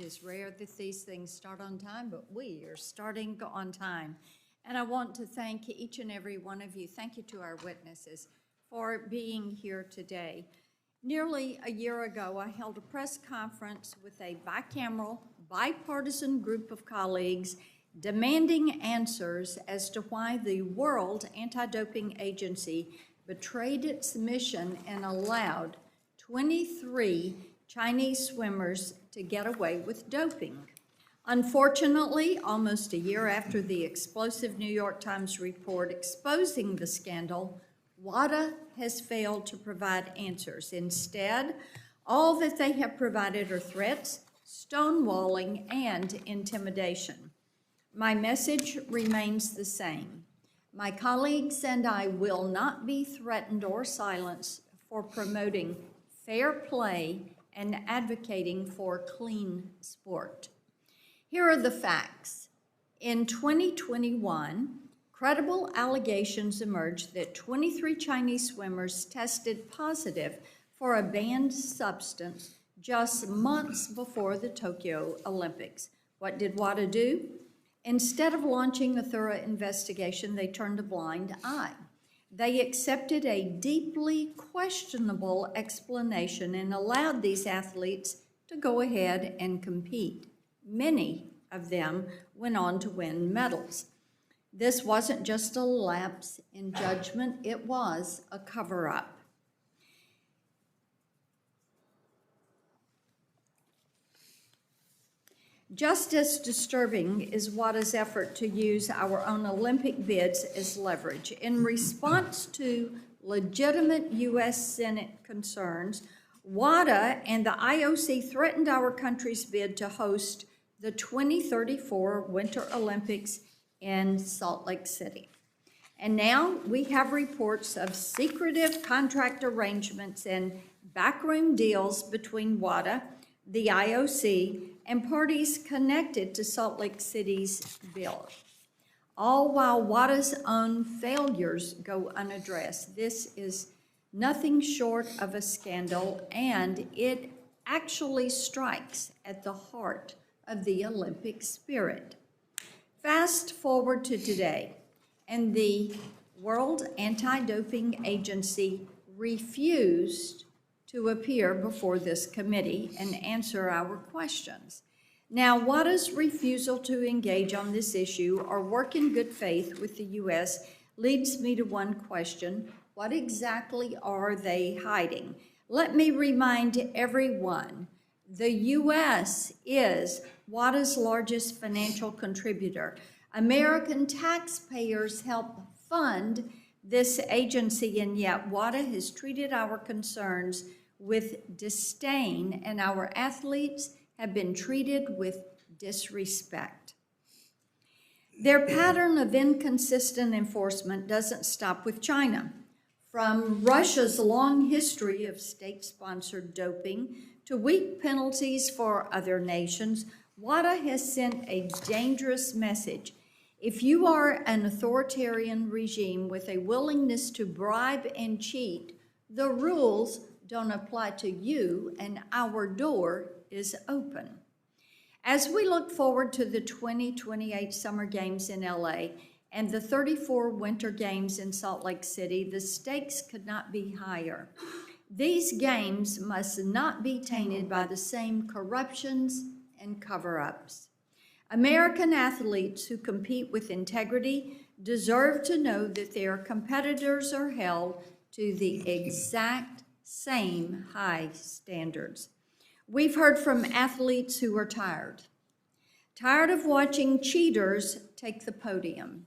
is rare that these things start on time, but we are starting on time. And I want to thank each and every one of you. Thank you to our witnesses for being here today. Nearly a year ago, I held a press conference with a bicameral, bipartisan group of colleagues demanding answers as to why the World Anti-Doping Agency betrayed its mission and allowed 23 Chinese swimmers to get away with doping. Unfortunately, almost a year after the explosive New York Times report exposing the scandal, WADA has failed to provide answers. Instead, all that they have provided are threats, stonewalling, and intimidation. My message remains the same. My colleagues and I will not be threatened or silenced for promoting fair play and advocating for clean sport. Here are the facts. In 2021, credible allegations emerged that 23 Chinese swimmers tested positive for a banned substance just months before the Tokyo Olympics. What did WADA do? Instead of launching a thorough investigation, they turned a blind eye. They accepted a deeply questionable explanation and allowed these athletes to go ahead and compete. Many of them went on to win medals. This wasn't just a lapse in judgment, it was a cover-up. Just as disturbing is WADA's effort to use our own Olympic bids as leverage. In response to legitimate U.S. Senate concerns, WADA and the IOC threatened our country's bid to host the 2034 Winter Olympics in Salt Lake City. And now we have reports of secretive contract arrangements and backroom deals between WADA, the IOC, and parties connected to Salt Lake City's bill, all while WADA's own failures go unaddressed. This is nothing short of a scandal, and it actually strikes at the heart of the Olympic spirit. Fast forward to today, and the World Anti-Doping Agency refused to appear before this committee and answer our questions. Now, WADA's refusal to engage on this issue or work in good faith with the U.S. leads me to one question: what exactly are they hiding? Let me remind everyone, the U.S. is WADA's largest financial contributor. American taxpayers help fund this agency, and yet WADA has treated our concerns with disdain, and our athletes have been treated with disrespect. Their pattern of inconsistent enforcement doesn't stop with China. From Russia's long history of state-sponsored doping to weak penalties for other nations, WADA has sent a dangerous message. If you are an authoritarian regime with a willingness to bribe and cheat, the rules don't apply to you, and our door is open. As we look forward to the 2028 Summer Games in LA and the 34 Winter Games in Salt Lake City, the stakes could not be higher. These games must not be tainted by the same corruptions and cover-ups. American athletes who compete with integrity deserve to know that their competitors are held to the exact same high standards. We've heard from athletes who are tired of watching cheaters take the podium,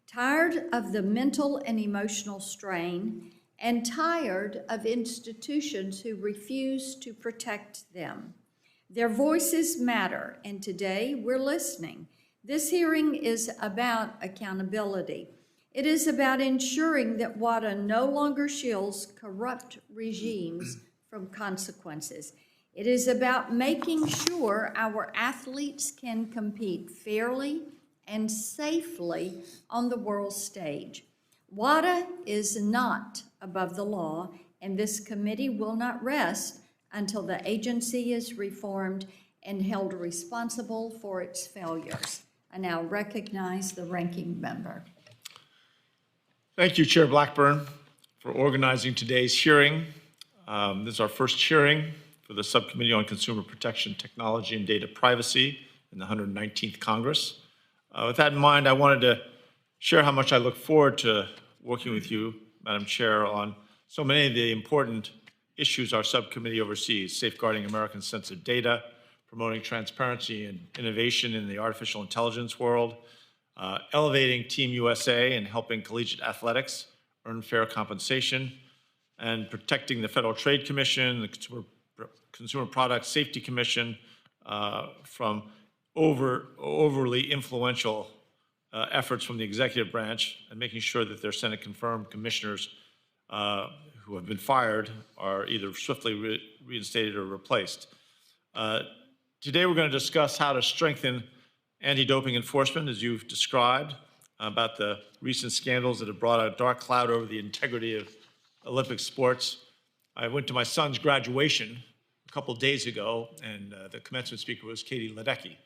tired of the mental and emotional strain, and tired of institutions who refuse to protect them. Their voices matter, and today we're listening. This hearing is about accountability. It is about ensuring that WADA no longer shields corrupt regimes from consequences. It is about making sure our athletes can compete fairly and safely on the world stage. WADA is not above the law, and this committee will not rest until the agency is reformed and held responsible for its failures. I now recognize the ranking member. Thank you, Chair Blackburn, for organizing today's hearing. This is our first hearing for the Subcommittee on Consumer Protection, Technology, and Data Privacy in the 119th Congress. With that in mind, I wanted to share how much I look forward to working with you, Madam Chair, on so many of the important issues our subcommittee oversees: safeguarding Americans' sensitive data, promoting transparency and innovation in the artificial intelligence world, elevating Team USA and helping collegiate athletics earn fair compensation, and protecting the Federal Trade Commission, the Consumer Product Safety Commission from overly influential efforts from the executive branch, and making sure that their Senate-confirmed commissioners who have been fired are either swiftly reinstated or replaced. Today we're going to discuss how to strengthen anti-doping enforcement, as you've described, about the recent scandals that have brought a dark cloud over the integrity of Olympic sports. I went to my son's graduation a couple days ago, and the commencement speaker was Katie Ledecky.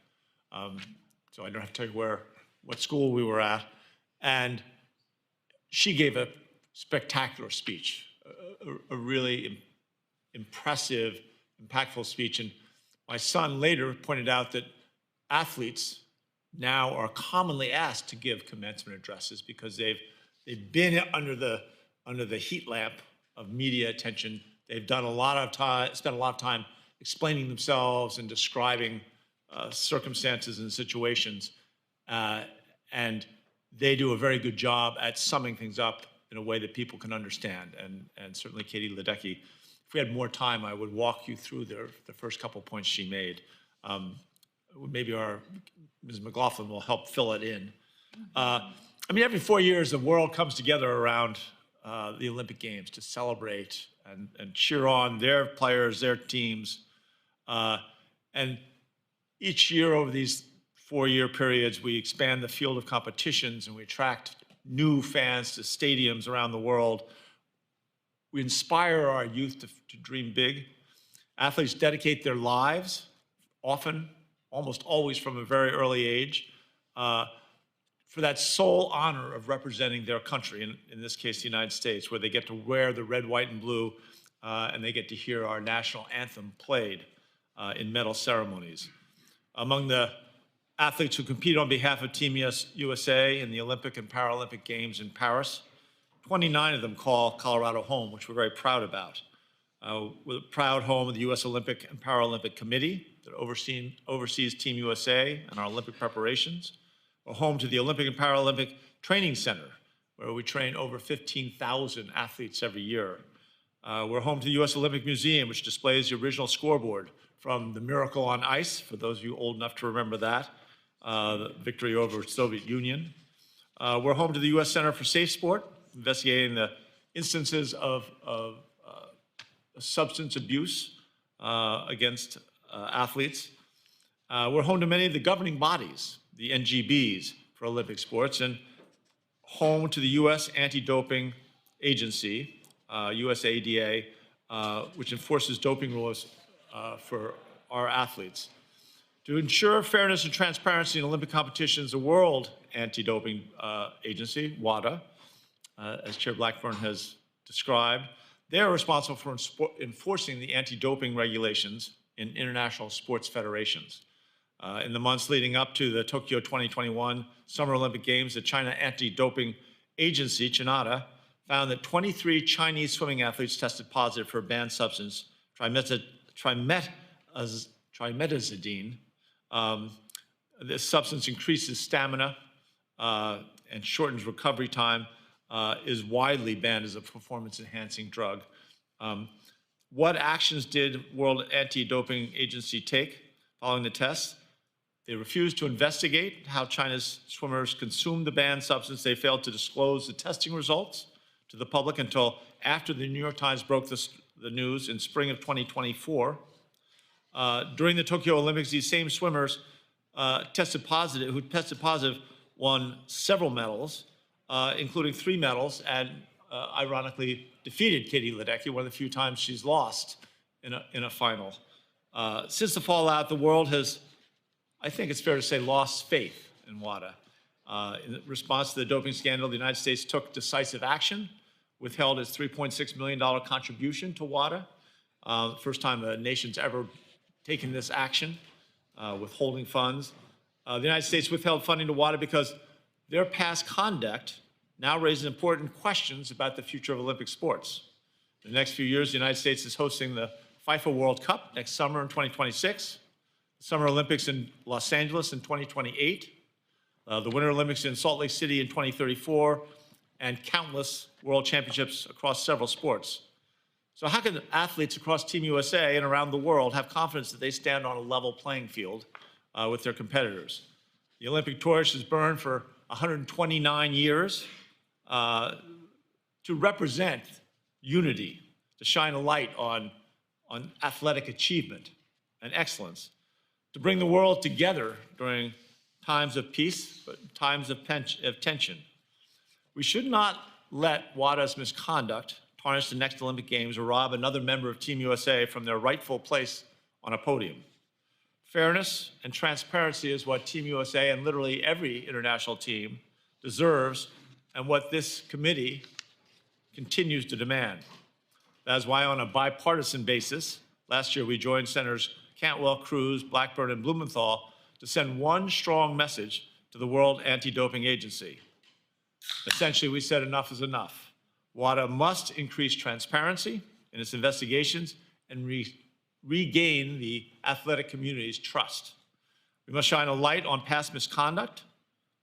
So I don't have to tell you what school we were at. And she gave a spectacular speech, a really impressive, impactful speech. And my son later pointed out that athletes now are commonly asked to give commencement addresses because they've been under the heat lamp of media attention. They've done spent a lot of time explaining themselves and describing circumstances and situations, and they do a very good job at summing things up in a way that people can understand. And certainly Katie Ledecky, if we had more time, I would walk you through the first couple points she made. Maybe Ms. McLaughlin will help fill it in. I mean, every 4 years, the world comes together around the Olympic Games to celebrate and cheer on their players, their teams. And each year over these 4-year periods, we expand the field of competitions and we attract new fans to stadiums around the world. We inspire our youth to dream big. Athletes dedicate their lives, often, almost always from a very early age, for that sole honor of representing their country, in this case, the United States, where they get to wear the red, white, and blue, and they get to hear our national anthem played in medal ceremonies. Among the athletes who compete on behalf of Team USA in the Olympic and Paralympic Games in Paris, 29 of them call Colorado home, which we're very proud about. We're a proud home of the U.S. Olympic and Paralympic Committee that oversees Team USA and our Olympic preparations. We're home to the Olympic and Paralympic Training Center, where we train over 15,000 athletes every year. We're home to the U.S. Olympic Museum, which displays the original scoreboard from the Miracle on Ice, for those of you old enough to remember that, the victory over the Soviet Union. We're home to the U.S. Center for Safe Sport, investigating the instances of substance abuse against athletes. We're home to many of the governing bodies, the NGBs for Olympic sports, and home to the U.S. Anti-Doping Agency, USADA, which enforces doping rules for our athletes. To ensure fairness and transparency in Olympic competitions, the World Anti-Doping Agency, WADA, as Chair Blackburn has described, they are responsible for enforcing the anti-doping regulations in international sports federations. In the months leading up to the Tokyo 2021 Summer Olympic Games, the China Anti-Doping Agency, CHINADA, found that 23 Chinese swimming athletes tested positive for a banned substance, trimetazidine. This substance increases stamina and shortens recovery time, is widely banned as a performance-enhancing drug. What actions did World Anti-Doping Agency take following the test? They refused to investigate how China's swimmers consumed the banned substance. They failed to disclose the testing results to the public until after the New York Times broke the news in spring of 2024. During the Tokyo Olympics, these same swimmers who tested positive won several medals, including 3 medals, and ironically defeated Katie Ledecky, one of the few times she's lost in a final. Since the fallout, the world has, I think it's fair to say, lost faith in WADA. In response to the doping scandal, the United States took decisive action, withheld its $3.6 million contribution to WADA. First time a nation's ever taken this action, withholding funds. The United States withheld funding to WADA because their past conduct now raises important questions about the future of Olympic sports. In the next few years, the United States is hosting the FIFA World Cup next summer in 2026, the Summer Olympics in Los Angeles in 2028, the Winter Olympics in Salt Lake City in 2034, and countless world championships across several sports. So how can athletes across Team USA and around the world have confidence that they stand on a level playing field with their competitors? The Olympic torch has burned for 129 years to represent unity, to shine a light on athletic achievement and excellence, to bring the world together during times of peace, but times of tension. We should not let WADA's misconduct tarnish the next Olympic Games or rob another member of Team USA from their rightful place on a podium. Fairness and transparency is what Team USA and literally every international team deserves and what this committee continues to demand. That is why, on a bipartisan basis, last year we joined Senators Cantwell, Cruz, Blackburn, and Blumenthal to send one strong message to the World Anti-Doping Agency. Essentially, we said enough is enough. WADA must increase transparency in its investigations and regain the athletic community's trust. We must shine a light on past misconduct,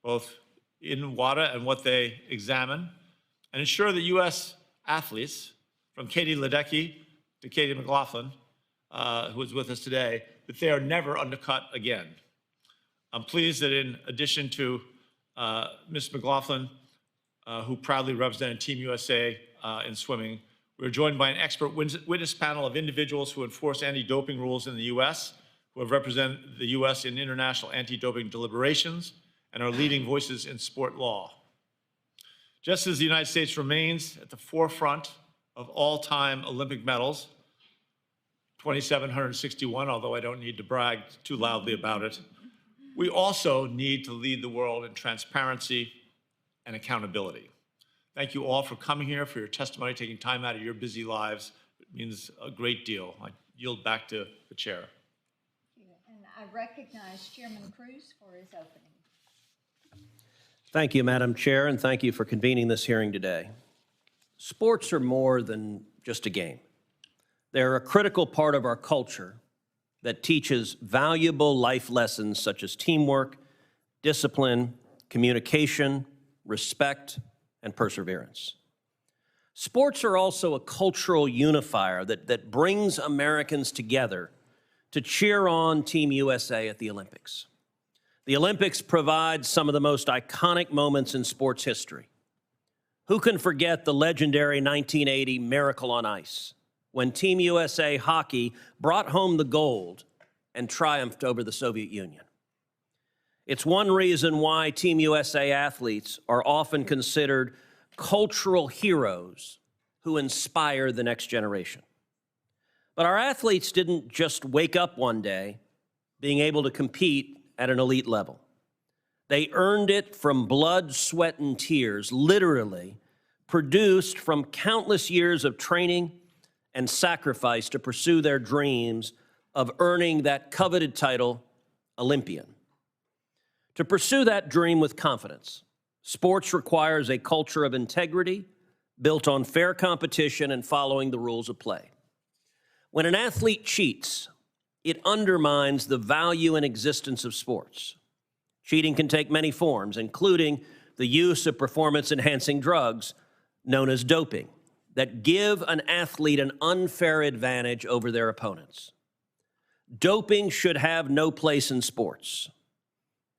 both in WADA and what they examine, and ensure that U.S. athletes, from Katie Ledecky to Katie McLaughlin, who is with us today, that they are never undercut again. I'm pleased that in addition to Ms. McLaughlin, who proudly represented Team USA in swimming, we're joined by an expert witness panel of individuals who enforce anti-doping rules in the U.S., who have represented the U.S. in international anti-doping deliberations, and are leading voices in sport law. Just as the United States remains at the forefront of all-time Olympic medals, 2,761, although I don't need to brag too loudly about it, we also need to lead the world in transparency and accountability. Thank you all for coming here, for your testimony, taking time out of your busy lives. It means a great deal. I yield back to the chair. Thank you. And I recognize Chairman Cruz for his opening. Thank you, Madam Chair, and thank you for convening this hearing today. Sports are more than just a game. They're a critical part of our culture that teaches valuable life lessons such as teamwork, discipline, communication, respect, and perseverance. Sports are also a cultural unifier that brings Americans together to cheer on Team USA at the Olympics. The Olympics provide some of the most iconic moments in sports history. Who can forget the legendary 1980 Miracle on Ice, when Team USA hockey brought home the gold and triumphed over the Soviet Union? It's one reason why Team USA athletes are often considered cultural heroes who inspire the next generation. But our athletes didn't just wake up one day being able to compete at an elite level. They earned it from blood, sweat, and tears, literally produced from countless years of training and sacrifice to pursue their dreams of earning that coveted title, Olympian. To pursue that dream with confidence, sports requires a culture of integrity built on fair competition and following the rules of play. When an athlete cheats, it undermines the value and existence of sports. Cheating can take many forms, including the use of performance-enhancing drugs known as doping that give an athlete an unfair advantage over their opponents. Doping should have no place in sports.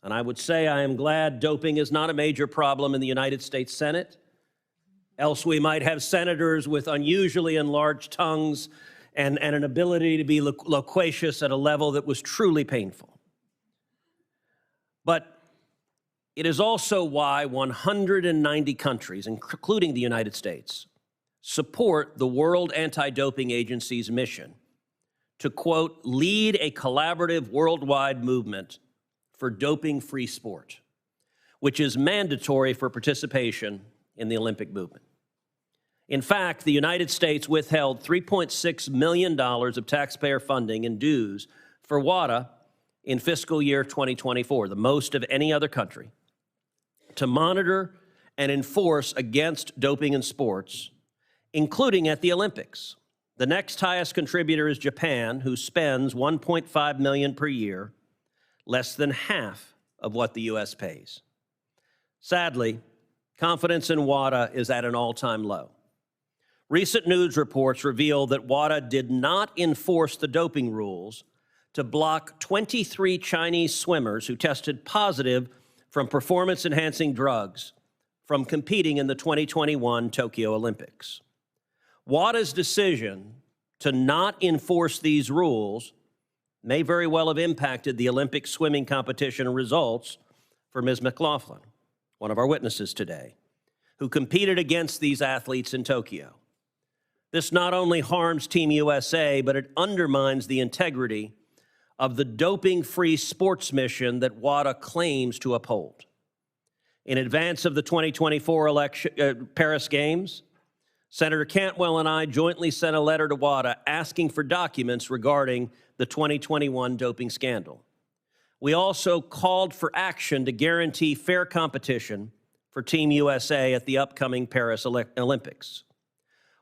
And I would say I am glad doping is not a major problem in the United States Senate. Else we might have senators with unusually enlarged tongues and an ability to be loquacious at a level that was truly painful. But it is also why 190 countries, including the United States, support the World Anti-Doping Agency's mission to, quote, lead a collaborative worldwide movement for doping-free sport, which is mandatory for participation in the Olympic movement. In fact, the United States withheld $3.6 million of taxpayer funding and dues for WADA in fiscal year 2024, the most of any other country, to monitor and enforce against doping in sports, including at the Olympics. The next highest contributor is Japan, who spends $1.5 million per year, less than half of what the U.S. pays. Sadly, confidence in WADA is at an all-time low. Recent news reports reveal that WADA did not enforce the doping rules to block 23 Chinese swimmers who tested positive from performance-enhancing drugs from competing in the 2021 Tokyo Olympics. WADA's decision to not enforce these rules may very well have impacted the Olympic swimming competition results for Ms. McLaughlin, one of our witnesses today, who competed against these athletes in Tokyo. This not only harms Team USA, but it undermines the integrity of the doping-free sports mission that WADA claims to uphold. In advance of the 2024 Paris Games, Senator Cantwell and I jointly sent a letter to WADA asking for documents regarding the 2021 doping scandal. We also called for action to guarantee fair competition for Team USA at the upcoming Paris Olympics.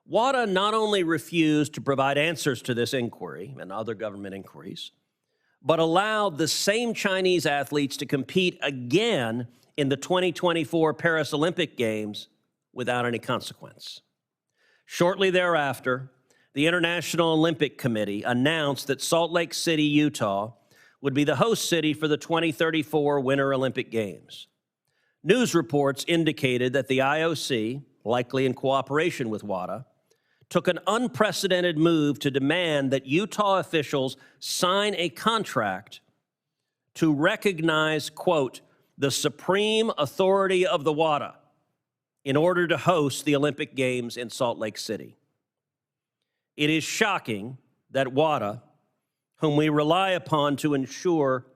WADA not only refused to provide answers to this inquiry and other government inquiries, but allowed the same Chinese athletes to compete again in the 2024 Paris Olympic Games without any consequence. Shortly thereafter, the International Olympic Committee announced that Salt Lake City, Utah, would be the host city for the 2034 Winter Olympic Games. News reports indicated that the IOC, likely in cooperation with WADA, took an unprecedented move to demand that Utah officials sign a contract to recognize, quote, the supreme authority of the WADA in order to host the Olympic Games in Salt Lake City. It is shocking that WADA, whom we rely upon to ensure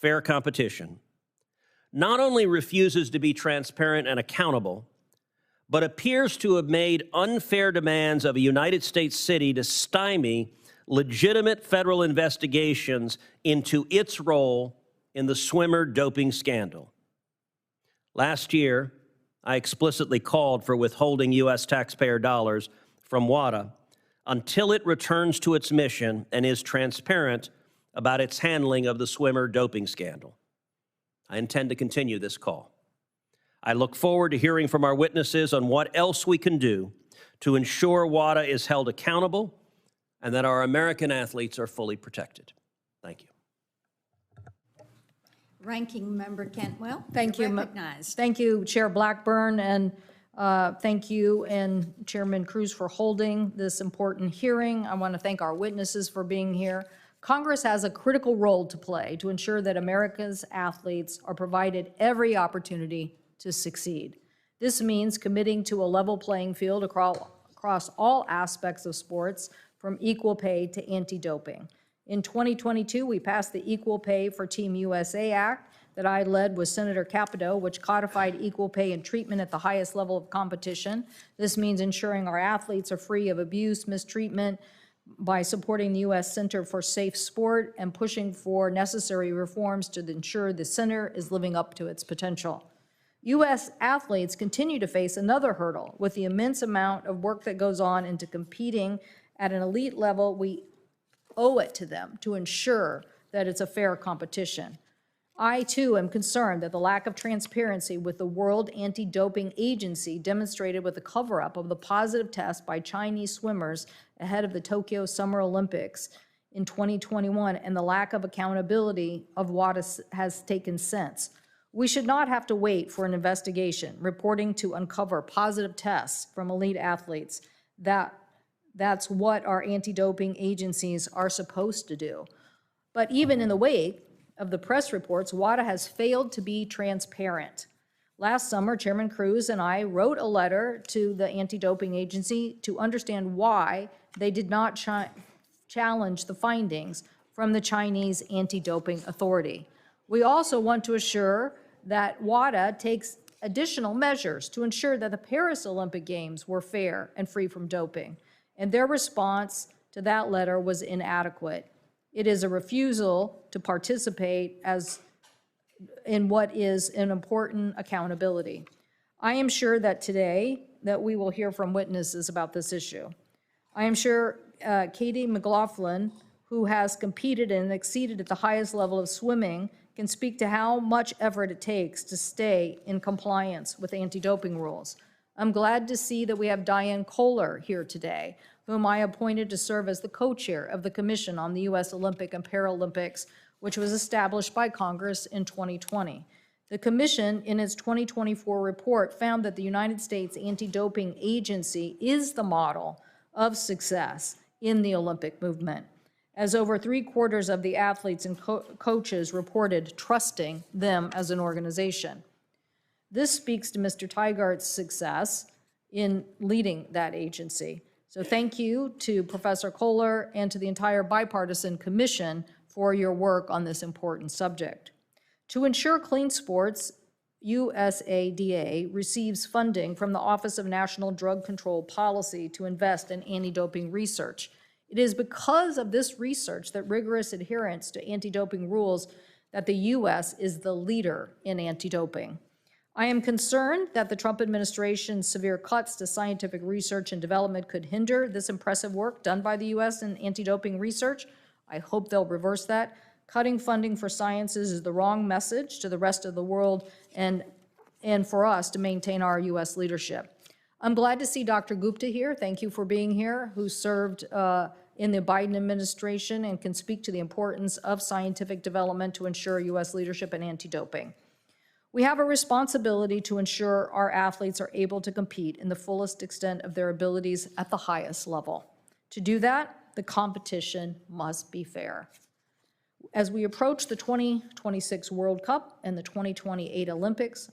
fair competition, not only refuses to be transparent and accountable, but appears to have made unfair demands of a United States city to stymie legitimate federal investigations into its role in the swimmer doping scandal. Last year, I explicitly called for withholding U.S. taxpayer dollars from WADA until it returns to its mission and is transparent about its handling of the swimmer doping scandal. I intend to continue this call. I look forward to hearing from our witnesses on what else we can do to ensure WADA is held accountable and that our American athletes are fully protected. Thank you. Ranking Member Cantwell. Thank you. Recognized. Thank you, Chair Blackburn, and thank you and Chairman Cruz for holding this important hearing. I want to thank our witnesses for being here. Congress has a critical role to play to ensure that America's athletes are provided every opportunity to succeed. This means committing to a level playing field across all aspects of sports, from equal pay to anti-doping. In 2022, we passed the Equal Pay for Team USA Act that I led with Senator Capito, which codified equal pay and treatment at the highest level of competition. This means ensuring our athletes are free of abuse, mistreatment, by supporting the U.S. Center for Safe Sport and pushing for necessary reforms to ensure the center is living up to its potential. U.S. athletes continue to face another hurdle with the immense amount of work that goes on into competing at an elite level. We owe it to them to ensure that it's a fair competition. I, too, am concerned that the lack of transparency with the World Anti-Doping Agency demonstrated with the cover-up of the positive test by Chinese swimmers ahead of the Tokyo Summer Olympics in 2021 and the lack of accountability of what has taken since. We should not have to wait for an investigation reporting to uncover positive tests from elite athletes. That's what our anti-doping agencies are supposed to do. But even in the wake of the press reports, WADA has failed to be transparent. Last summer, Chairman Cruz and I wrote a letter to the anti-doping agency to understand why they did not challenge the findings from the Chinese Anti-Doping Authority. We also want to assure that WADA takes additional measures to ensure that the Paris Olympic Games were fair and free from doping, and their response to that letter was inadequate. It is a refusal to participate in what is an important accountability. I am sure that today that we will hear from witnesses about this issue. I am sure Katie McLaughlin, who has competed and exceeded at the highest level of swimming, can speak to how much effort it takes to stay in compliance with anti-doping rules. I'm glad to see that we have Dionne Koller here today, whom I appointed to serve as the co-chair of the Commission on the U.S. Olympic and Paralympics, which was established by Congress in 2020. The Commission, in its 2024 report, found that the United States Anti-Doping Agency is the model of success in the Olympic movement, as over 3/4 of the athletes and coaches reported trusting them as an organization. This speaks to Mr. Tygart's success in leading that agency. So thank you to Professor Koller and to the entire bipartisan commission for your work on this important subject. To ensure clean sports, USADA receives funding from the Office of National Drug Control Policy to invest in anti-doping research. It is because of this research that rigorous adherence to anti-doping rules that the U.S. is the leader in anti-doping. I am concerned that the Trump administration's severe cuts to scientific research and development could hinder this impressive work done by the U.S. in anti-doping research. I hope they'll reverse that. Cutting funding for sciences is the wrong message to the rest of the world and for us to maintain our U.S. leadership. I'm glad to see Dr. Gupta here. Thank you for being here, who served in the Biden administration and can speak to the importance of scientific development to ensure U.S. leadership in anti-doping. We have a responsibility to ensure our athletes are able to compete in the fullest extent of their abilities at the highest level. To do that, the competition must be fair. As we approach the 2026 World Cup and the 2028 Olympics,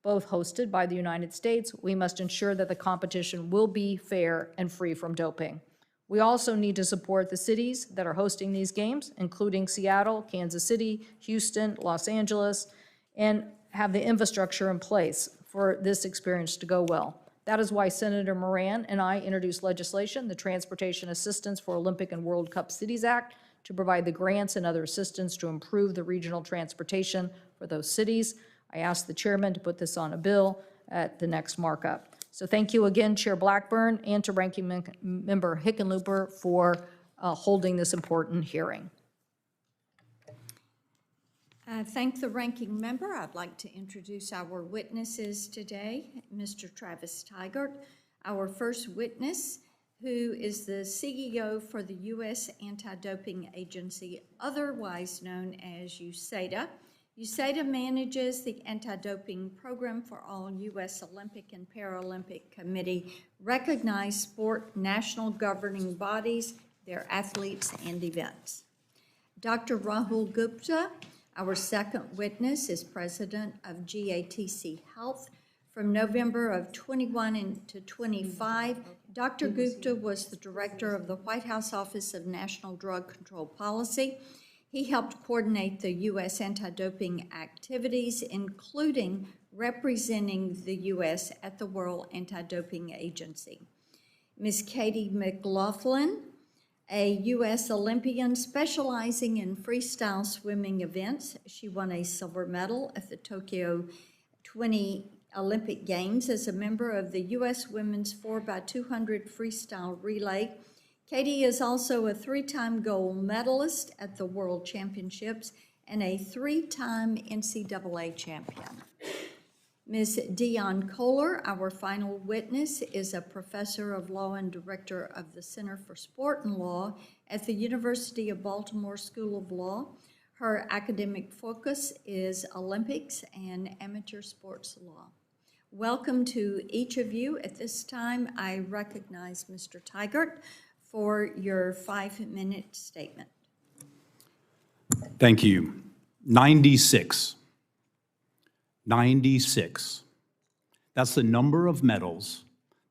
both hosted by the United States, we must ensure that the competition will be fair and free from doping. We also need to support the cities that are hosting these games, including Seattle, Kansas City, Houston, Los Angeles, and have the infrastructure in place for this experience to go well. That is why Senator Moran and I introduced legislation, the Transportation Assistance for Olympic and World Cup Cities Act, to provide the grants and other assistance to improve the regional transportation for those cities. I asked the chairman to put this on a bill at the next markup. So thank you again, Chair Blackburn, and to Ranking Member Hickenlooper for holding this important hearing. Thank the ranking member. I'd like to introduce our witnesses today. Mr. Travis Tygart, our first witness, who is the CEO for the U.S. Anti-Doping Agency, otherwise known as USADA. USADA manages the anti-doping program for all U.S. Olympic and Paralympic Committee recognized sport national governing bodies, their athletes and events. Dr. Rahul Gupta, our second witness, is president of GATC Health. From November of 21 to 25, Dr. Gupta was the director of the White House Office of National Drug Control Policy. He helped coordinate the U.S. anti-doping activities, including representing the U.S. at the World Anti-Doping Agency. Ms. Katie McLaughlin, a U.S. Olympian specializing in freestyle swimming events. She won a silver medal at the Tokyo 20 Olympic Games as a member of the U.S. Women's 4x200 freestyle relay. Katie is also a 3-time gold medalist at the World Championships and a 3-time NCAA champion. Ms. Dionne Koller, our final witness, is a professor of law and director of the Center for Sport and Law at the University of Baltimore School of Law. Her academic focus is Olympics and amateur sports law. Welcome to each of you. At this time, I recognize Mr. Tygart for your 5-minute statement. Thank you. 96. 96. That's the number of medals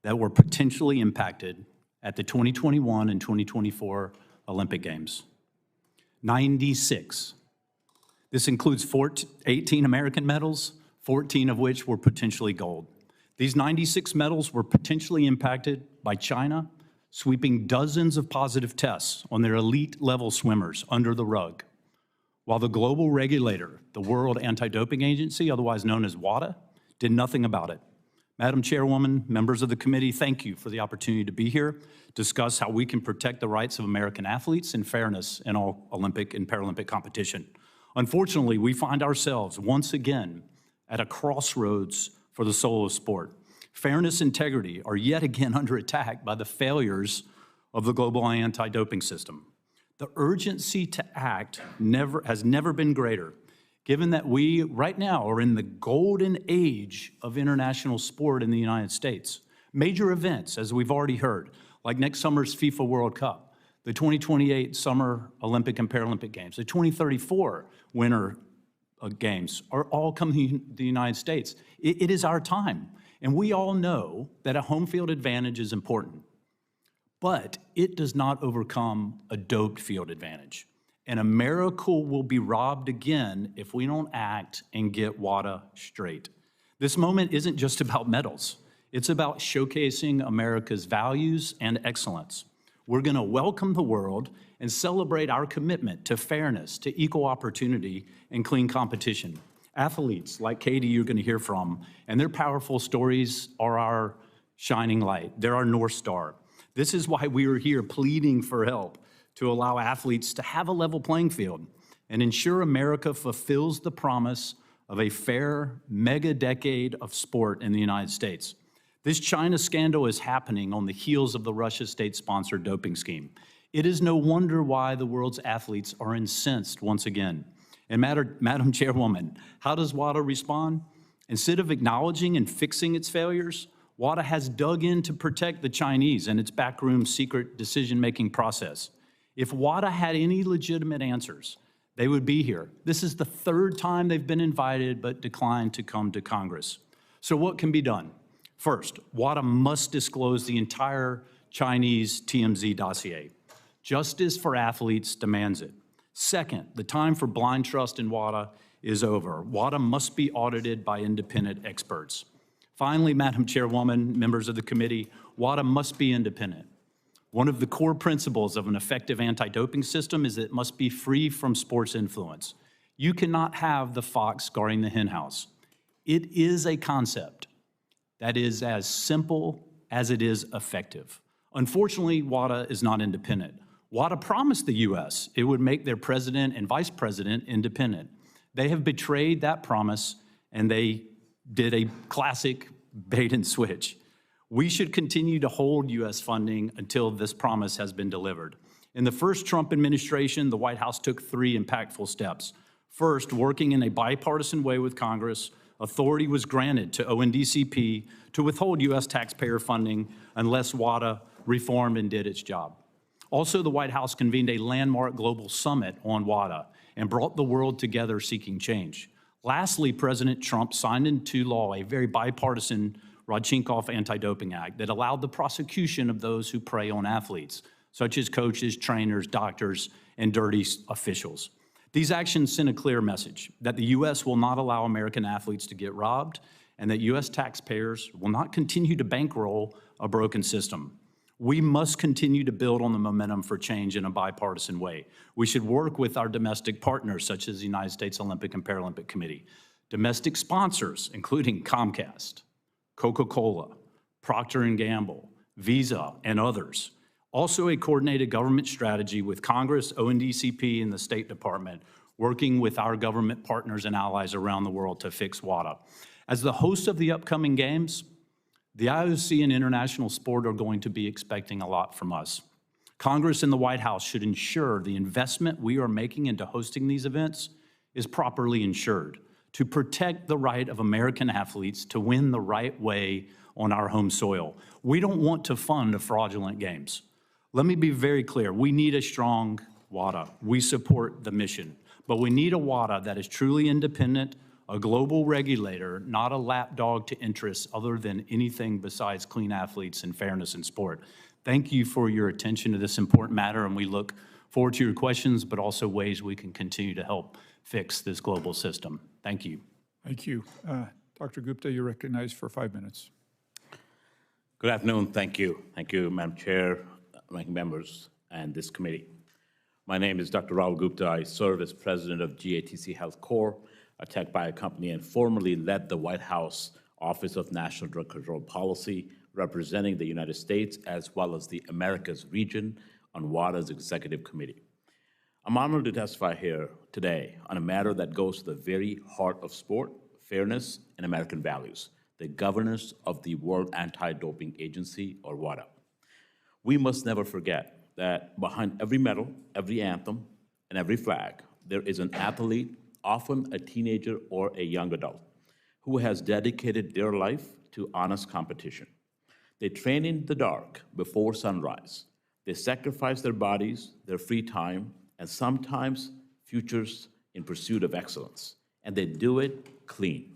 that were potentially impacted at the 2021 and 2024 Olympic Games. 96. This includes 18 American medals, 14 of which were potentially gold. These 96 medals were potentially impacted by China sweeping dozens of positive tests on their elite-level swimmers under the rug, while the global regulator, the World Anti-Doping Agency, otherwise known as WADA, did nothing about it. Madam Chairwoman, members of the committee, thank you for the opportunity to be here, discuss how we can protect the rights of American athletes and fairness in all Olympic and Paralympic competition. Unfortunately, we find ourselves once again at a crossroads for the soul of sport. Fairness and integrity are yet again under attack by the failures of the global anti-doping system. The urgency to act has never been greater, given that we right now are in the golden age of international sport in the United States. Major events, as we've already heard, like next summer's FIFA World Cup, the 2028 Summer Olympic and Paralympic Games, the 2034 Winter Games are all coming to the United States. It is our time, and we all know that a home field advantage is important, but it does not overcome a doped field advantage. And America will be robbed again if we don't act and get WADA straight. This moment isn't just about medals. It's about showcasing America's values and excellence. We're going to welcome the world and celebrate our commitment to fairness, to equal opportunity, and clean competition. Athletes like Katie you're going to hear from, and their powerful stories are our shining light. They're our North Star. This is why we are here pleading for help to allow athletes to have a level playing field and ensure America fulfills the promise of a fair mega decade of sport in the United States. This China scandal is happening on the heels of the Russia state-sponsored doping scheme. It is no wonder why the world's athletes are incensed once again. And Madam Chairwoman, how does WADA respond? Instead of acknowledging and fixing its failures, WADA has dug in to protect the Chinese and its backroom secret decision-making process. If WADA had any legitimate answers, they would be here. This is the third time they've been invited but declined to come to Congress. So what can be done? First, WADA must disclose the entire Chinese TMZ dossier. Justice for athletes demands it. Second, the time for blind trust in WADA is over. WADA must be audited by independent experts. Finally, Madam Chairwoman, members of the committee, WADA must be independent. One of the core principles of an effective anti-doping system is that it must be free from sports influence. You cannot have the fox guarding the henhouse. It is a concept that is as simple as it is effective. Unfortunately, WADA is not independent. WADA promised the U.S. it would make their president and vice president independent. They have betrayed that promise, and they did a classic bait and switch. We should continue to hold U.S. funding until this promise has been delivered. In the first Trump administration, the White House took 3 impactful steps. First, working in a bipartisan way with Congress, authority was granted to ONDCP to withhold U.S. taxpayer funding unless WADA reformed and did its job. Also, the White House convened a landmark global summit on WADA and brought the world together seeking change. Lastly, President Trump signed into law a very bipartisan Rodchenkov Anti-Doping Act that allowed the prosecution of those who prey on athletes, such as coaches, trainers, doctors, and dirty officials. These actions send a clear message that the U.S. will not allow American athletes to get robbed and that U.S. taxpayers will not continue to bankroll a broken system. We must continue to build on the momentum for change in a bipartisan way. We should work with our domestic partners, such as the United States Olympic and Paralympic Committee, domestic sponsors, including Comcast, Coca-Cola, Procter & Gamble, Visa, and others. Also a coordinated government strategy with Congress, ONDCP, and the State Department, working with our government partners and allies around the world to fix WADA. As the host of the upcoming games, the IOC and international sport are going to be expecting a lot from us. Congress and the White House should ensure the investment we are making into hosting these events is properly insured to protect the right of American athletes to win the right way on our home soil. We don't want to fund a fraudulent games. Let me be very clear. We need a strong WADA. We support the mission, but we need a WADA that is truly independent, a global regulator, not a lapdog to interests other than anything besides clean athletes and fairness in sport. Thank you for your attention to this important matter, and we look Forward to your questions, but also ways we can continue to help fix this global system. Thank you. Thank you. Dr. Gupta, you're recognized for 5 minutes. Good afternoon. Thank you. Thank you, Madam Chair, ranking members, and this committee. My name is Dr. Rahul Gupta. I serve as president of GATC Health Corp, a tech bio company, and formerly led the White House Office of National Drug Control Policy, representing the United States as well as the Americas region on WADA's executive committee. I'm honored to testify here today on a matter that goes to the very heart of sport, fairness, and American values, the governance of the World Anti-Doping Agency, or WADA. We must never forget that behind every medal, every anthem, and every flag, there is an athlete, often a teenager or a young adult, who has dedicated their life to honest competition. They train in the dark before sunrise. They sacrifice their bodies, their free time, and sometimes futures in pursuit of excellence. And they do it clean.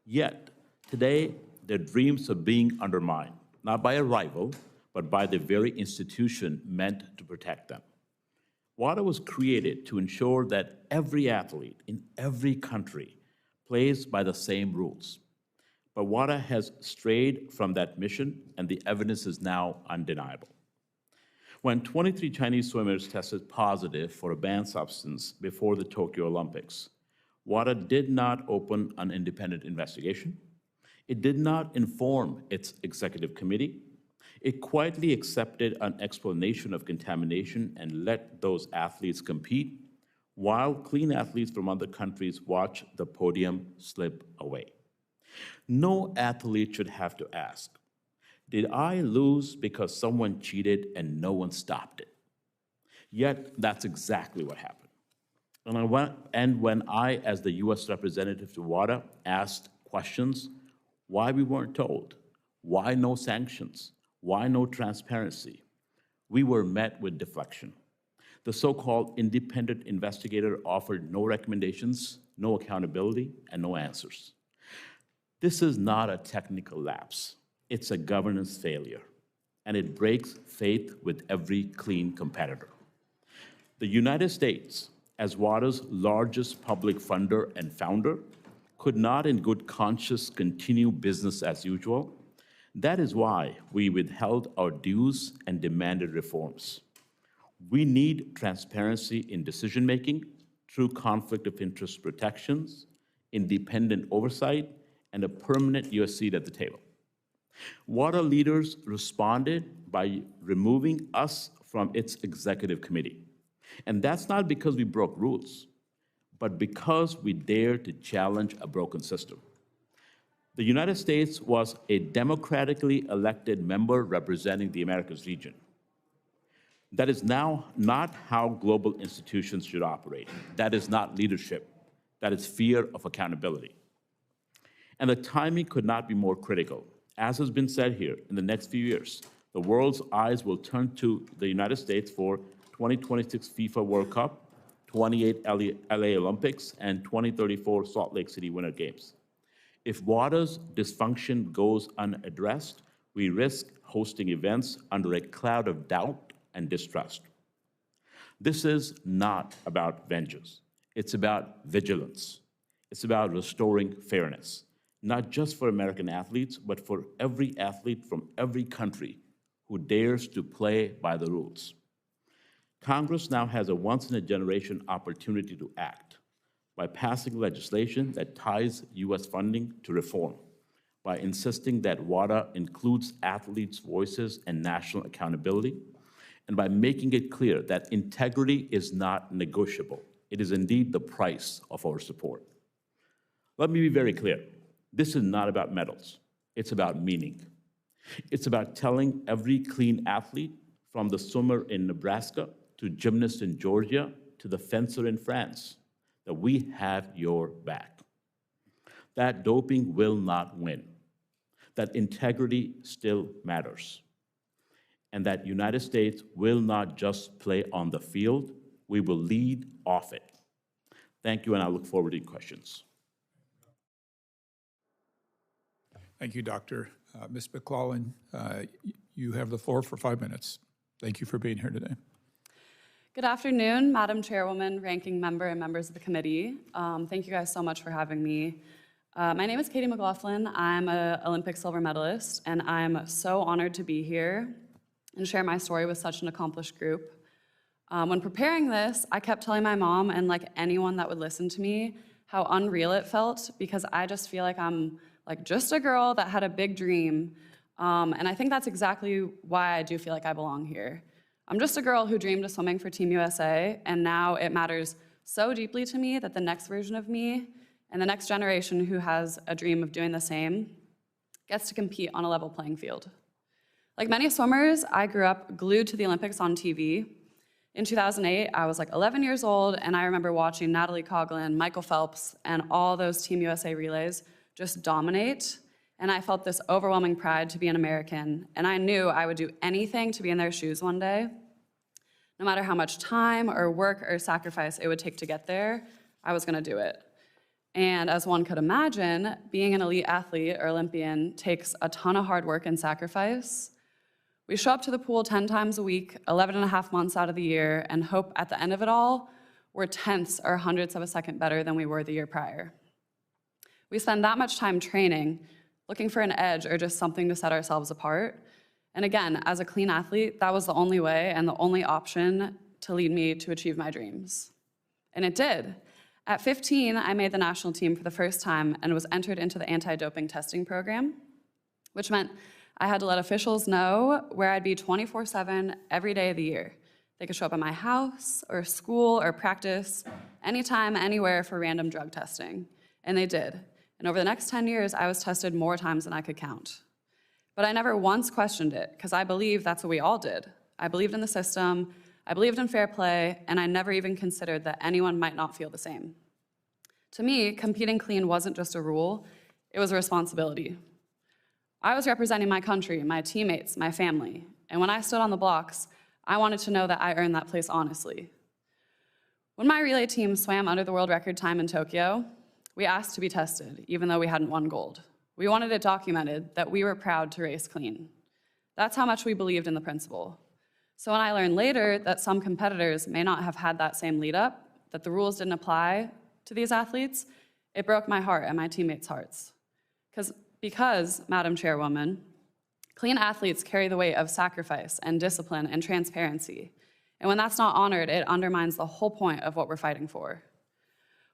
Yet, today, their dreams are being undermined, not by a rival, but by the very institution meant to protect them. WADA was created to ensure that every athlete in every country plays by the same rules. But WADA has strayed from that mission, and the evidence is now undeniable. When 23 Chinese swimmers tested positive for a banned substance before the Tokyo Olympics, WADA did not open an independent investigation. It did not inform its executive committee. It quietly accepted an explanation of contamination and let those athletes compete, while clean athletes from other countries watched the podium slip away. No athlete should have to ask, did I lose because someone cheated and no one stopped it? Yet, that's exactly what happened. And when I, as the US representative to WADA, asked questions, why we weren't told, why no sanctions, why no transparency, we were met with deflection. The so-called independent investigator offered no recommendations, no accountability, and no answers. This is not a technical lapse. It's a governance failure, and it breaks faith with every clean competitor. The United States, as WADA's largest public funder and founder, could not in good conscience continue business as usual. That is why we withheld our dues and demanded reforms. We need transparency in decision-making, true conflict of interest protections, independent oversight, and a permanent US seat at the table. WADA leaders responded by removing us from its executive committee. And that's not because we broke rules, but because we dared to challenge a broken system. The United States was a democratically elected member representing the Americas region. That is now not how global institutions should operate. That is not leadership. That is fear of accountability. And the timing could not be more critical. As has been said here, in the next few years, the world's eyes will turn to the United States for 2026 FIFA World Cup, 28 LA Olympics, and 2034 Salt Lake City Winter Games. If WADA's dysfunction goes unaddressed, we risk hosting events under a cloud of doubt and distrust. This is not about vengeance. It's about vigilance. It's about restoring fairness, not just for American athletes, but for every athlete from every country who dares to play by the rules. Congress now has a once-in-a-generation opportunity to act by passing legislation that ties US funding to reform, by insisting that WADA includes athletes' voices and national accountability, and by making it clear that integrity is not negotiable. It is indeed the price of our support. Let me be very clear. This is not about medals. It's about meaning. It's about telling every clean athlete, from the swimmer in Nebraska to gymnast in Georgia to the fencer in France, that we have your back. That doping will not win. That integrity still matters. And that United States will not just play on the field, we will lead off it. Thank you, and I look forward to your questions. Thank you, Doctor. Ms. McLaughlin, you have the floor for 5 minutes. Thank you for being here today. Good afternoon, Madam Chairwoman, Ranking Member, and members of the committee. Thank you guys so much for having me. My name is Katie McLaughlin. I'm an Olympic silver medalist, and I'm so honored to be here and share my story with such an accomplished group. When preparing this, I kept telling my mom and like anyone that would listen to me how unreal it felt, because I just feel like I'm like just a girl that had a big dream. And I think that's exactly why I do feel like I belong here. I'm just a girl who dreamed of swimming for Team USA, and now it matters so deeply to me that the next version of me and the next generation who has a dream of doing the same gets to compete on a level playing field. Like many swimmers, I grew up glued to the Olympics on TV. In 2008, I was like 11 years old, and I remember watching Natalie Coughlin, Michael Phelps, and all those Team USA relays just dominate, and I felt this overwhelming pride to be an American, and I knew I would do anything to be in their shoes one day. No matter how much time or work or sacrifice it would take to get there, I was gonna do it. And as one could imagine, being an elite athlete or Olympian takes a ton of hard work and sacrifice. We show up to the pool 10 times a week, 11 and a half months out of the year, and hope at the end of it all, we're tenths or hundredths of a second better than we were the year prior. We spend that much time training, looking for an edge or just something to set ourselves apart. And again, as a clean athlete, that was the only way and the only option to lead me to achieve my dreams. And it did. At 15, I made the national team for the first time and was entered into the anti-doping testing program, which meant I had to let officials know where I'd be 24/7 every day of the year. They could show up at my house or school or practice, anytime, anywhere for random drug testing. And they did. And over the next 10 years, I was tested more times than I could count. But I never once questioned it, because I believe that's what we all did. I believed in the system, I believed in fair play, and I never even considered that anyone might not feel the same. To me, competing clean wasn't just a rule, it was a responsibility. I was representing my country, my teammates, my family, and when I stood on the blocks, I wanted to know that I earned that place honestly. When my relay team swam under the world record time in Tokyo, we asked to be tested, even though we hadn't won gold. We wanted it documented that we were proud to race clean. That's how much we believed in the principle. So when I learned later that some competitors may not have had that same lead up, that the rules didn't apply to these athletes, it broke my heart and my teammates' hearts. Because, Madam Chairwoman, clean athletes carry the weight of sacrifice and discipline and transparency. And when that's not honored, it undermines the whole point of what we're fighting for.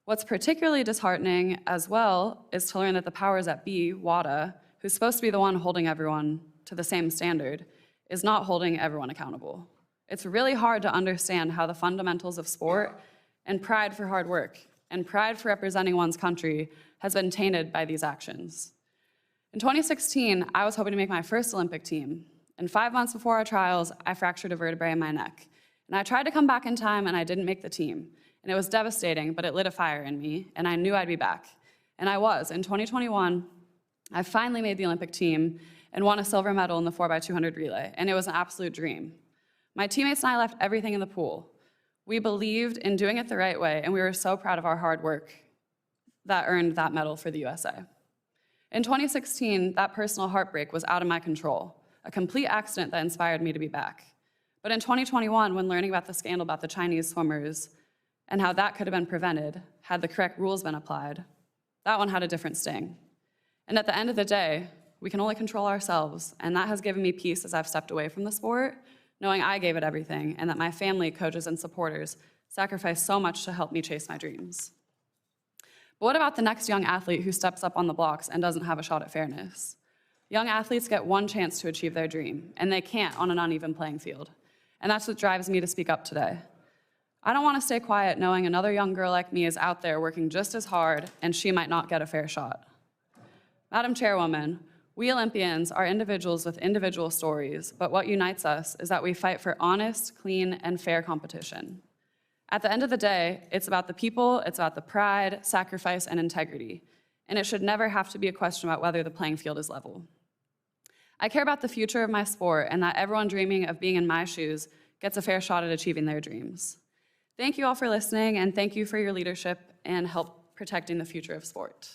What's particularly disheartening as well is to learn that the powers that be, WADA, who's supposed to be the one holding everyone to the same standard, is not holding everyone accountable. It's really hard to understand how the fundamentals of sport and pride for hard work and pride for representing one's country has been tainted by these actions. In 2016, I was hoping to make my first Olympic team, and 5 months before our trials, I fractured a vertebrae in my neck. And I tried to come back in time, and I didn't make the team. And it was devastating, but it lit a fire in me, and I knew I'd be back. And I was. In 2021, I finally made the Olympic team and won a silver medal in the 4x200 relay, and it was an absolute dream. My teammates and I left everything in the pool. We believed in doing it the right way, and we were so proud of our hard work that earned that medal for the USA. In 2016, that personal heartbreak was out of my control, a complete accident that inspired me to be back. But in 2021, when learning about the scandal about the Chinese swimmers and how that could have been prevented had the correct rules been applied, that one had a different sting. And at the end of the day, we can only control ourselves, and that has given me peace as I've stepped away from the sport, knowing I gave it everything, and that my family, coaches, and supporters sacrificed so much to help me chase my dreams. But what about the next young athlete who steps up on the blocks and doesn't have a shot at fairness? Young athletes get one chance to achieve their dream, and they can't on an uneven playing field. And that's what drives me to speak up today. I don't want to stay quiet knowing another young girl like me is out there working just as hard, and she might not get a fair shot. Madam Chairwoman, we Olympians are individuals with individual stories, but what unites us is that we fight for honest, clean, and fair competition. At the end of the day, it's about the people, it's about the pride, sacrifice, and integrity, and it should never have to be a question about whether the playing field is level. I care about the future of my sport and that everyone dreaming of being in my shoes gets a fair shot at achieving their dreams. Thank you all for listening, and thank you for your leadership and help protecting the future of sport.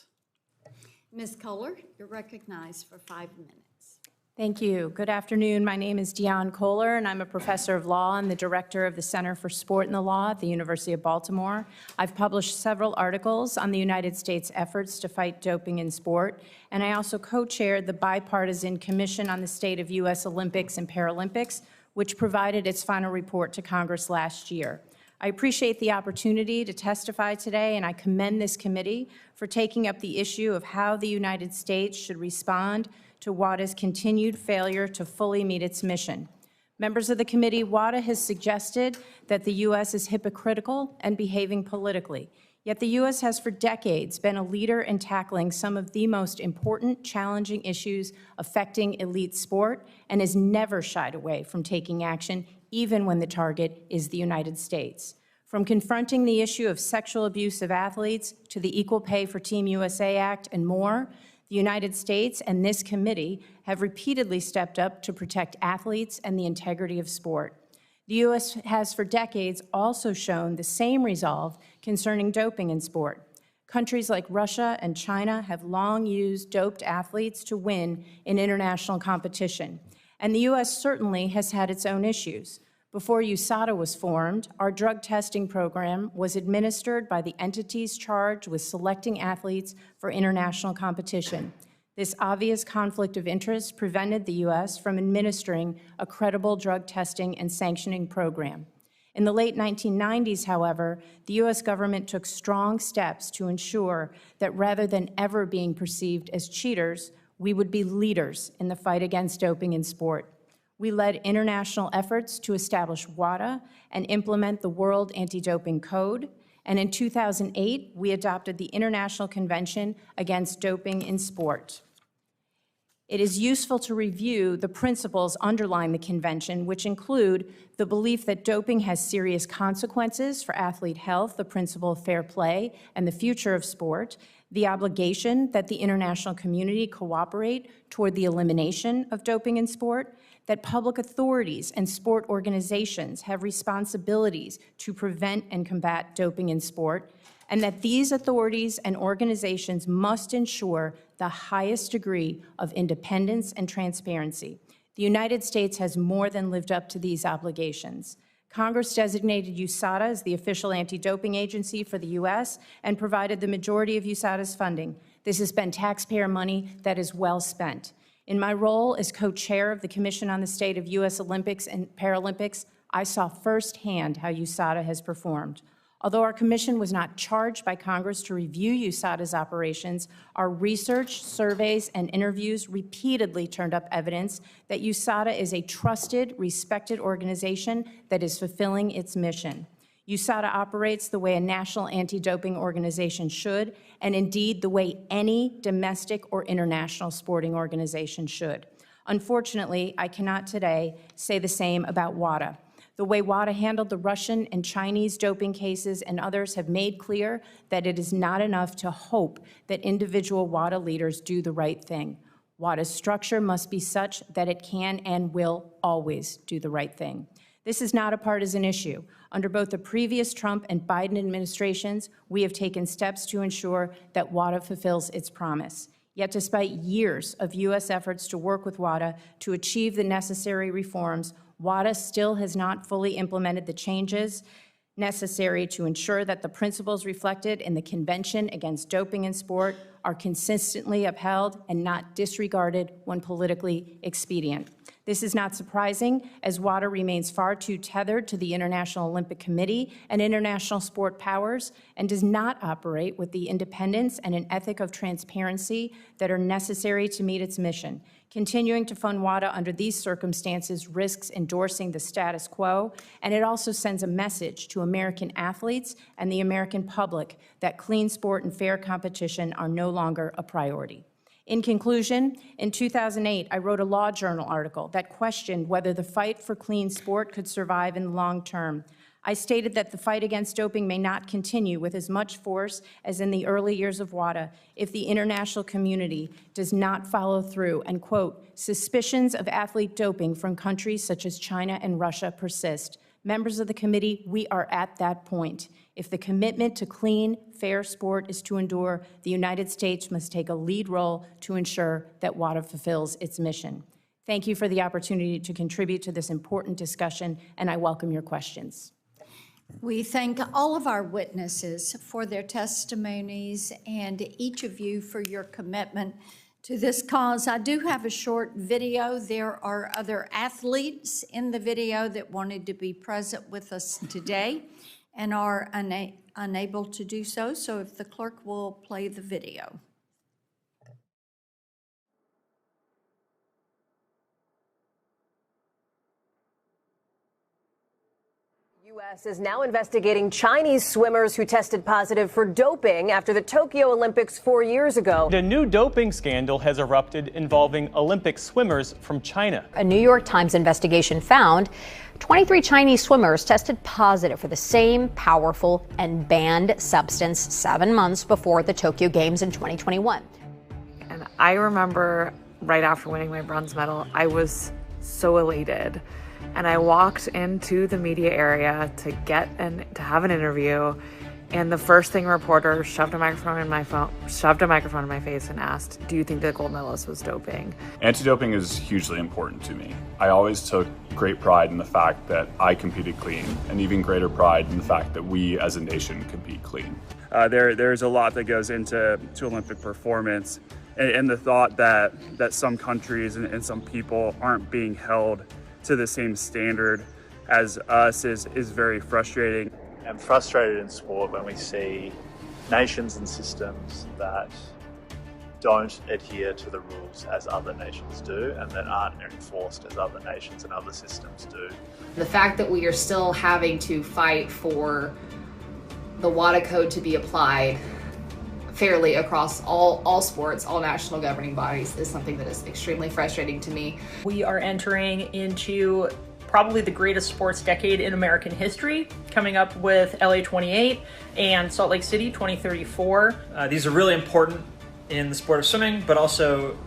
Ms. Koller, you're recognized for 5 minutes. Thank you. Good afternoon. My name is Dionne Koller, and I'm a professor of law and the director of the Center for Sport and the Law at the University of Baltimore. I've published several articles on the United States' efforts to fight doping in sport, and I also co-chaired the Bipartisan Commission on the State of U.S. Olympics and Paralympics, which provided its final report to Congress last year. I appreciate the opportunity to testify today, and I commend this committee for taking up the issue of how the United States should respond to WADA's continued failure to fully meet its mission. Members of the committee, WADA has suggested that the U.S. is hypocritical and behaving politically. Yet the U.S. has for decades been a leader in tackling some of the most important, challenging issues affecting elite sport and has never shied away from taking action, even when the target is the United States. From confronting the issue of sexual abuse of athletes to the Equal Pay for Team USA Act and more, the United States and this committee have repeatedly stepped up to protect athletes and the integrity of sport. The U.S. has for decades also shown the same resolve concerning doping in sport. Countries like Russia and China have long used doped athletes to win in international competition, and the U.S. certainly has had its own issues. Before USADA was formed, our drug testing program was administered by the entities charged with selecting athletes for international competition. This obvious conflict of interest prevented the U.S. from administering a credible drug testing and sanctioning program. In the late 1990s, however, the U.S. government took strong steps to ensure that rather than ever being perceived as cheaters, we would be leaders in the fight against doping in sport. We led international efforts to establish WADA and implement the World Anti-Doping Code, and in 2008, we adopted the International Convention Against Doping in Sport. It is useful to review the principles underlying the convention, which include the belief that doping has serious consequences for athlete health, the principle of fair play, and the future of sport, the obligation that the international community cooperate toward the elimination of doping in sport, that public authorities and sport organizations have responsibilities to prevent and combat doping in sport, and that these authorities and organizations must ensure the highest degree of independence and transparency. The United States has more than lived up to these obligations. Congress designated USADA as the official anti-doping agency for the U.S. and provided the majority of USADA's funding. This has been taxpayer money that is well spent. In my role as co-chair of the Commission on the State of U.S. Olympics and Paralympics, I saw firsthand how USADA has performed. Although our commission was not charged by Congress to review USADA's operations, our research, surveys, and interviews repeatedly turned up evidence that USADA is a trusted, respected organization that is fulfilling its mission. USADA operates the way a national anti-doping organization should, and indeed the way any domestic or international sporting organization should. Unfortunately, I cannot today say the same about WADA. The way WADA handled the Russian and Chinese doping cases and others have made clear that it is not enough to hope that individual WADA leaders do the right thing. WADA's structure must be such that it can and will always do the right thing. This is not a partisan issue. Under both the previous Trump and Biden administrations, we have taken steps to ensure that WADA fulfills its promise. Yet despite years of U.S. efforts to work with WADA to achieve the necessary reforms, WADA still has not fully implemented the changes necessary to ensure that the principles reflected in the Convention Against Doping in Sport are consistently upheld and not disregarded when politically expedient. This is not surprising, as WADA remains far too tethered to the International Olympic Committee and international sport powers and does not operate with the independence and an ethic of transparency that are necessary to meet its mission. Continuing to fund WADA under these circumstances risks endorsing the status quo, and it also sends a message to American athletes and the American public that clean sport and fair competition are no longer a priority. In conclusion, in 2008, I wrote a law journal article that questioned whether the fight for clean sport could survive in the long term. I stated that the fight against doping may not continue with as much force as in the early years of WADA if the international community does not follow through and, quote, suspicions of athlete doping from countries such as China and Russia persist. Members of the committee, we are at that point. If the commitment to clean, fair sport is to endure, the United States must take a lead role to ensure that WADA fulfills its mission. Thank you for the opportunity to contribute to this important discussion, and I welcome your questions. We thank all of our witnesses for their testimonies and each of you for your commitment to this cause. I do have a short video. There are other athletes in the video that wanted to be present with us today and are unable to do so. So if the clerk will play the video. U.S. is now investigating Chinese swimmers who tested positive for doping after the Tokyo Olympics 4 years ago. A new doping scandal has erupted involving Olympic swimmers from China. A New York Times investigation found 23 Chinese swimmers tested positive for the same powerful and banned substance 7 months before the Tokyo Games in 2021. And I remember right after winning my bronze medal, I was so elated. And I walked into the media area to have an interview, and the first thing a reporter shoved a microphone in my face and asked, "Do you think the gold medalist was doping?" Anti-doping is hugely important to me. I always took great pride in the fact that I competed clean, and even greater pride in the fact that we as a nation compete clean. There's a lot that goes into Olympic performance, and the thought that some countries and some people aren't being held to the same standard as us is very frustrating. I'm frustrated in sport when we see nations and systems that don't adhere to the rules as other nations do and that aren't enforced as other nations and other systems do. The fact that we are still having to fight for the WADA code to be applied fairly across all sports, all national governing bodies, is something that is extremely frustrating to me. We are entering into probably the greatest sports decade in American history, coming up with LA 28 and Salt Lake City 2034. These are really important in the sport of swimming, but also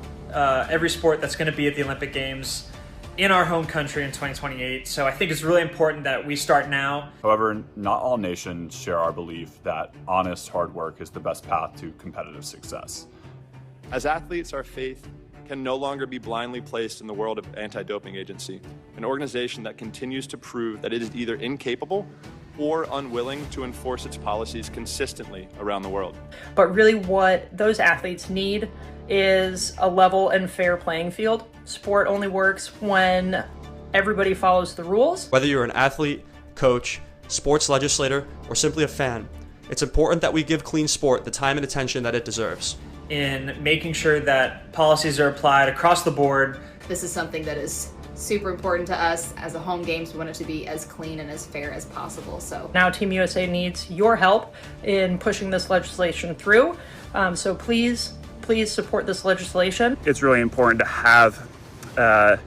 every sport that's going to be at the Olympic Games in our home country in 2028. So I think it's really important that we start now. However, not all nations share our belief that honest hard work is the best path to competitive success. As athletes, our faith can no longer be blindly placed in the world of anti-doping agency, an organization that continues to prove that it is either incapable or unwilling to enforce its policies consistently around the world. But really what those athletes need is a level and fair playing field. Sport only works when everybody follows the rules. Whether you're an athlete, coach, sports legislator, or simply a fan, it's important that we give clean sport the time and attention that it deserves. In making sure that policies are applied across the board. This is something that is super important to us. As a home games, we want it to be as clean and as fair as possible. So now Team USA needs your help in pushing this legislation through. So please support this legislation. It's really important to have a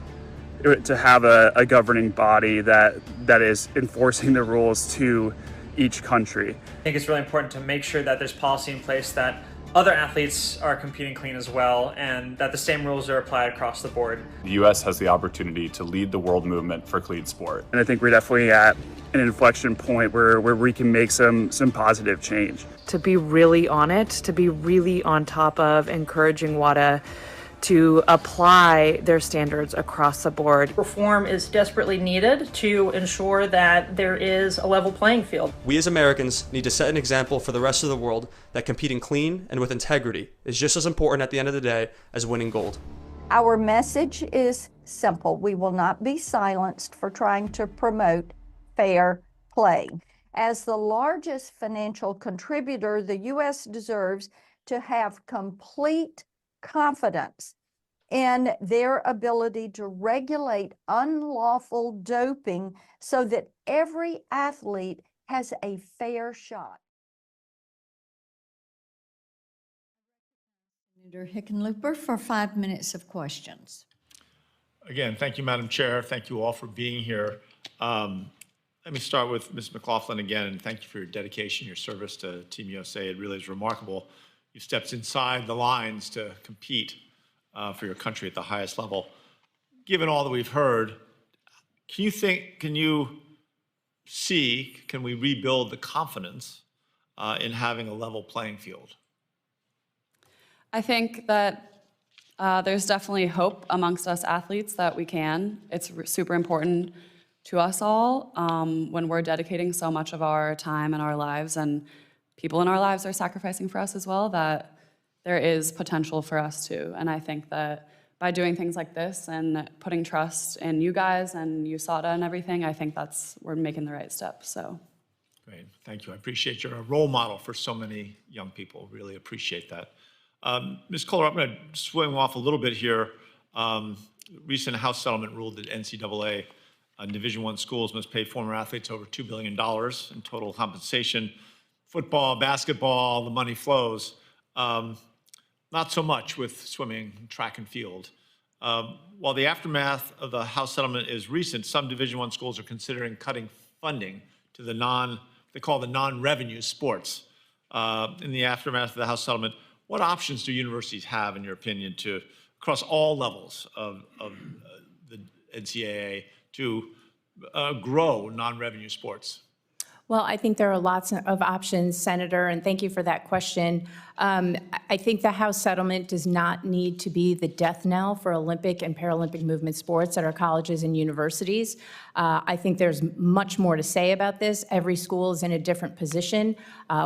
governing body that is enforcing the rules to each country. I think it's really important to make sure that there's policy in place that other athletes are competing clean as well, and that the same rules are applied across the board. The U.S. has the opportunity to lead the world movement for clean sport. And I think we're definitely at an inflection point where we can make some positive change. To be really on it, to be really on top of encouraging WADA to apply their standards across the board. Reform is desperately needed to ensure that there is a level playing field. We as Americans need to set an example for the rest of the world that competing clean and with integrity is just as important at the end of the day as winning gold. Our message is simple. We will not be silenced for trying to promote fair play. As the largest financial contributor, the U.S. deserves to have complete confidence in their ability to regulate unlawful doping so that every athlete has a fair shot. Senator Hickenlooper for 5 minutes of questions. Again, thank you, Madam Chair. Thank you all for being here. Let me start with Ms. McLaughlin again, and thank you for your dedication, your service to Team USA. It really is remarkable. You stepped inside the lines to compete for your country at the highest level. Given all that we've heard, can we rebuild the confidence in having a level playing field? I think that There's definitely hope amongst us athletes that we can. It's super important to us all when we're dedicating so much of our time and our lives, and people in our lives are sacrificing for us as well, that there is potential for us too. And I think that by doing things like this and putting trust in you guys and USADA and everything, I think we're making the right steps. So. Great, thank you. I appreciate you're a role model for so many young people. Really appreciate that. Ms. Koller, I'm going to swing off a little bit here. Recent House settlement ruled that NCAA Division I schools must pay former athletes over $2 billion in total compensation. Football, basketball, the money flows. Not so much with swimming, track and field. While the aftermath of the House settlement is recent, some Division I schools are considering cutting funding to they call the non-revenue sports. In the aftermath of the House settlement, what options do universities have, in your opinion, across all levels of the NCAA to grow non-revenue sports? Well, I think there are lots of options, Senator, and thank you for that question. I think the House settlement does not need to be the death knell for Olympic and Paralympic movement sports at our colleges and universities. I think there's much more to say about this. Every school is in a different position.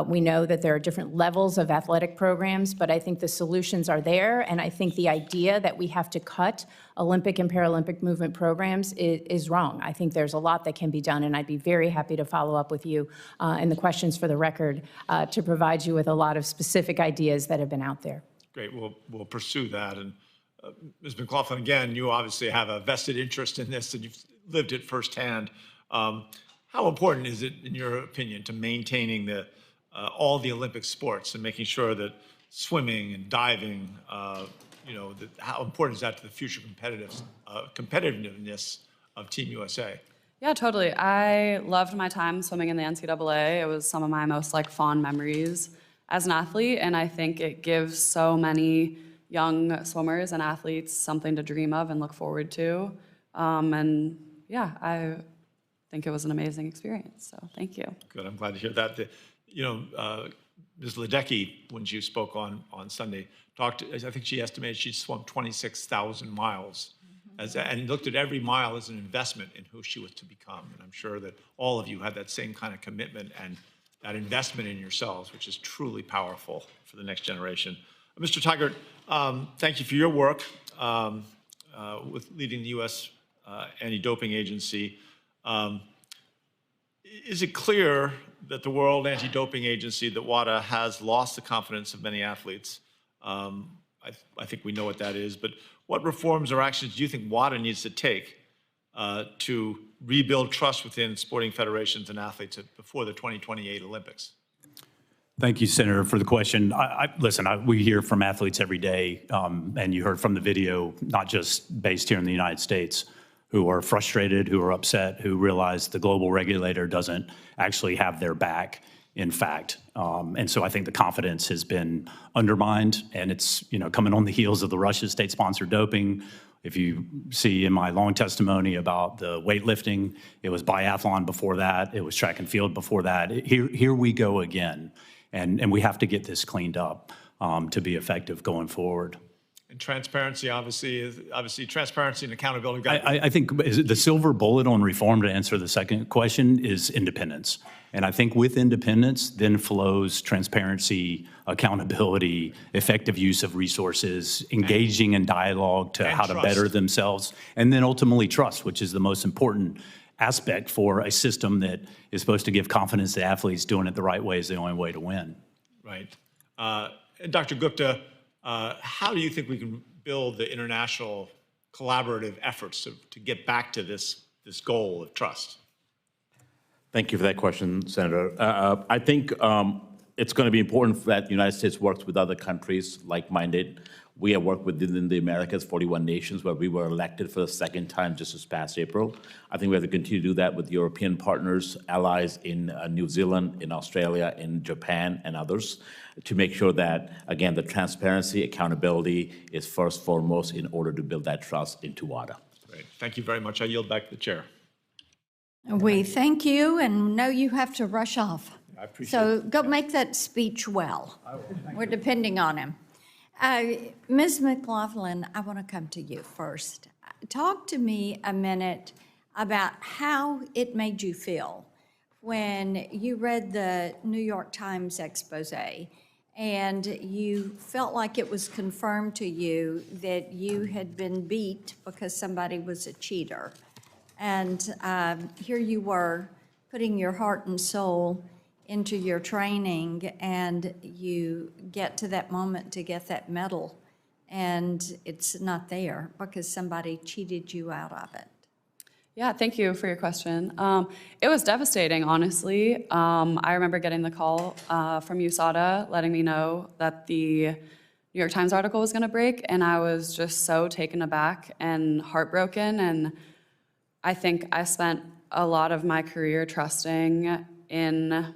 We know that there are different levels of athletic programs, but I think the solutions are there, and I think the idea that we have to cut Olympic and Paralympic movement programs is wrong. I think there's a lot that can be done, and I'd be very happy to follow up with you in the questions for the record to provide you with a lot of specific ideas that have been out there. Great, we'll pursue that. And Ms. McLaughlin, again, you obviously have a vested interest in this, and you've lived it firsthand. How important is it, in your opinion, to maintaining all the Olympic sports and making sure that swimming and diving, how important is that to the future competitiveness of Team USA? Yeah, totally. I loved my time swimming in the NCAA. It was some of my most fond memories as an athlete, and I think it gives so many young swimmers and athletes something to dream of and look forward to. And yeah, I think it was an amazing experience. So thank you. Good. I'm glad to hear that. Ms. Ledecky, when she spoke on Sunday, I think she estimated she'd swum 26,000 miles and looked at every mile as an investment in who she was to become. And I'm sure that all of you had that same kind of commitment and that investment in yourselves, which is truly powerful for the next generation. Mr. Tygart, thank you for your work with leading the U.S. Anti-Doping Agency. Is it clear that the World Anti-Doping Agency, that WADA, has lost the confidence of many athletes? I think we know what that is, but what reforms or actions do you think WADA needs to take to rebuild trust within sporting federations and athletes before the 2028 Olympics? Thank you, Senator, for the question. Listen, we hear from athletes every day, and you heard from the video, not just based here in the United States, who are frustrated, who are upset, who realize the global regulator doesn't actually have their back, in fact. And so I think the confidence has been undermined, and it's coming on the heels of the Russia state-sponsored doping. If you see in my long testimony about the weightlifting, it was biathlon before that, it was track and field before that. Here we go again, and we have to get this cleaned up to be effective going forward. And transparency, obviously transparency and accountability. I think the silver bullet on reform, to answer the second question, is independence. And I think with independence then flows transparency, accountability, effective use of resources, engaging in dialogue to how to better themselves, and then ultimately trust, which is the most important aspect for a system that is supposed to give confidence to athletes doing it the right way is the only way to win. Right. Dr. Gupta, how do you think we can build the international collaborative efforts to get back to this goal of trust? Thank you for that question, Senator. I think it's going to be important that the United States works with other countries like-minded. We have worked within the Americas, 41 nations, where we were elected for the second time just this past April. I think we have to continue to do that with European partners, allies in New Zealand, in Australia, in Japan, and others, to make sure that, again, the transparency, accountability is first foremost in order to build that trust into WADA. Great. Thank you very much. I yield back to the chair. We thank you and know you have to rush off. I appreciate So it. go make that speech well. I will. We're depending on him. Ms. McLaughlin, I want to come to you first. Talk to me a minute about how it made you feel when you read the New York Times expose and you felt like it was confirmed to you that you had been beat because somebody was a cheater. And here you were putting your heart and soul into your training, and you get to that moment to get that medal, and it's not there because somebody cheated you out of it. Yeah, thank you for your question. It was devastating, honestly. I remember getting the call from USADA letting me know that the New York Times article was going to break, and I was just so taken aback and heartbroken. And I think I spent a lot of my career trusting in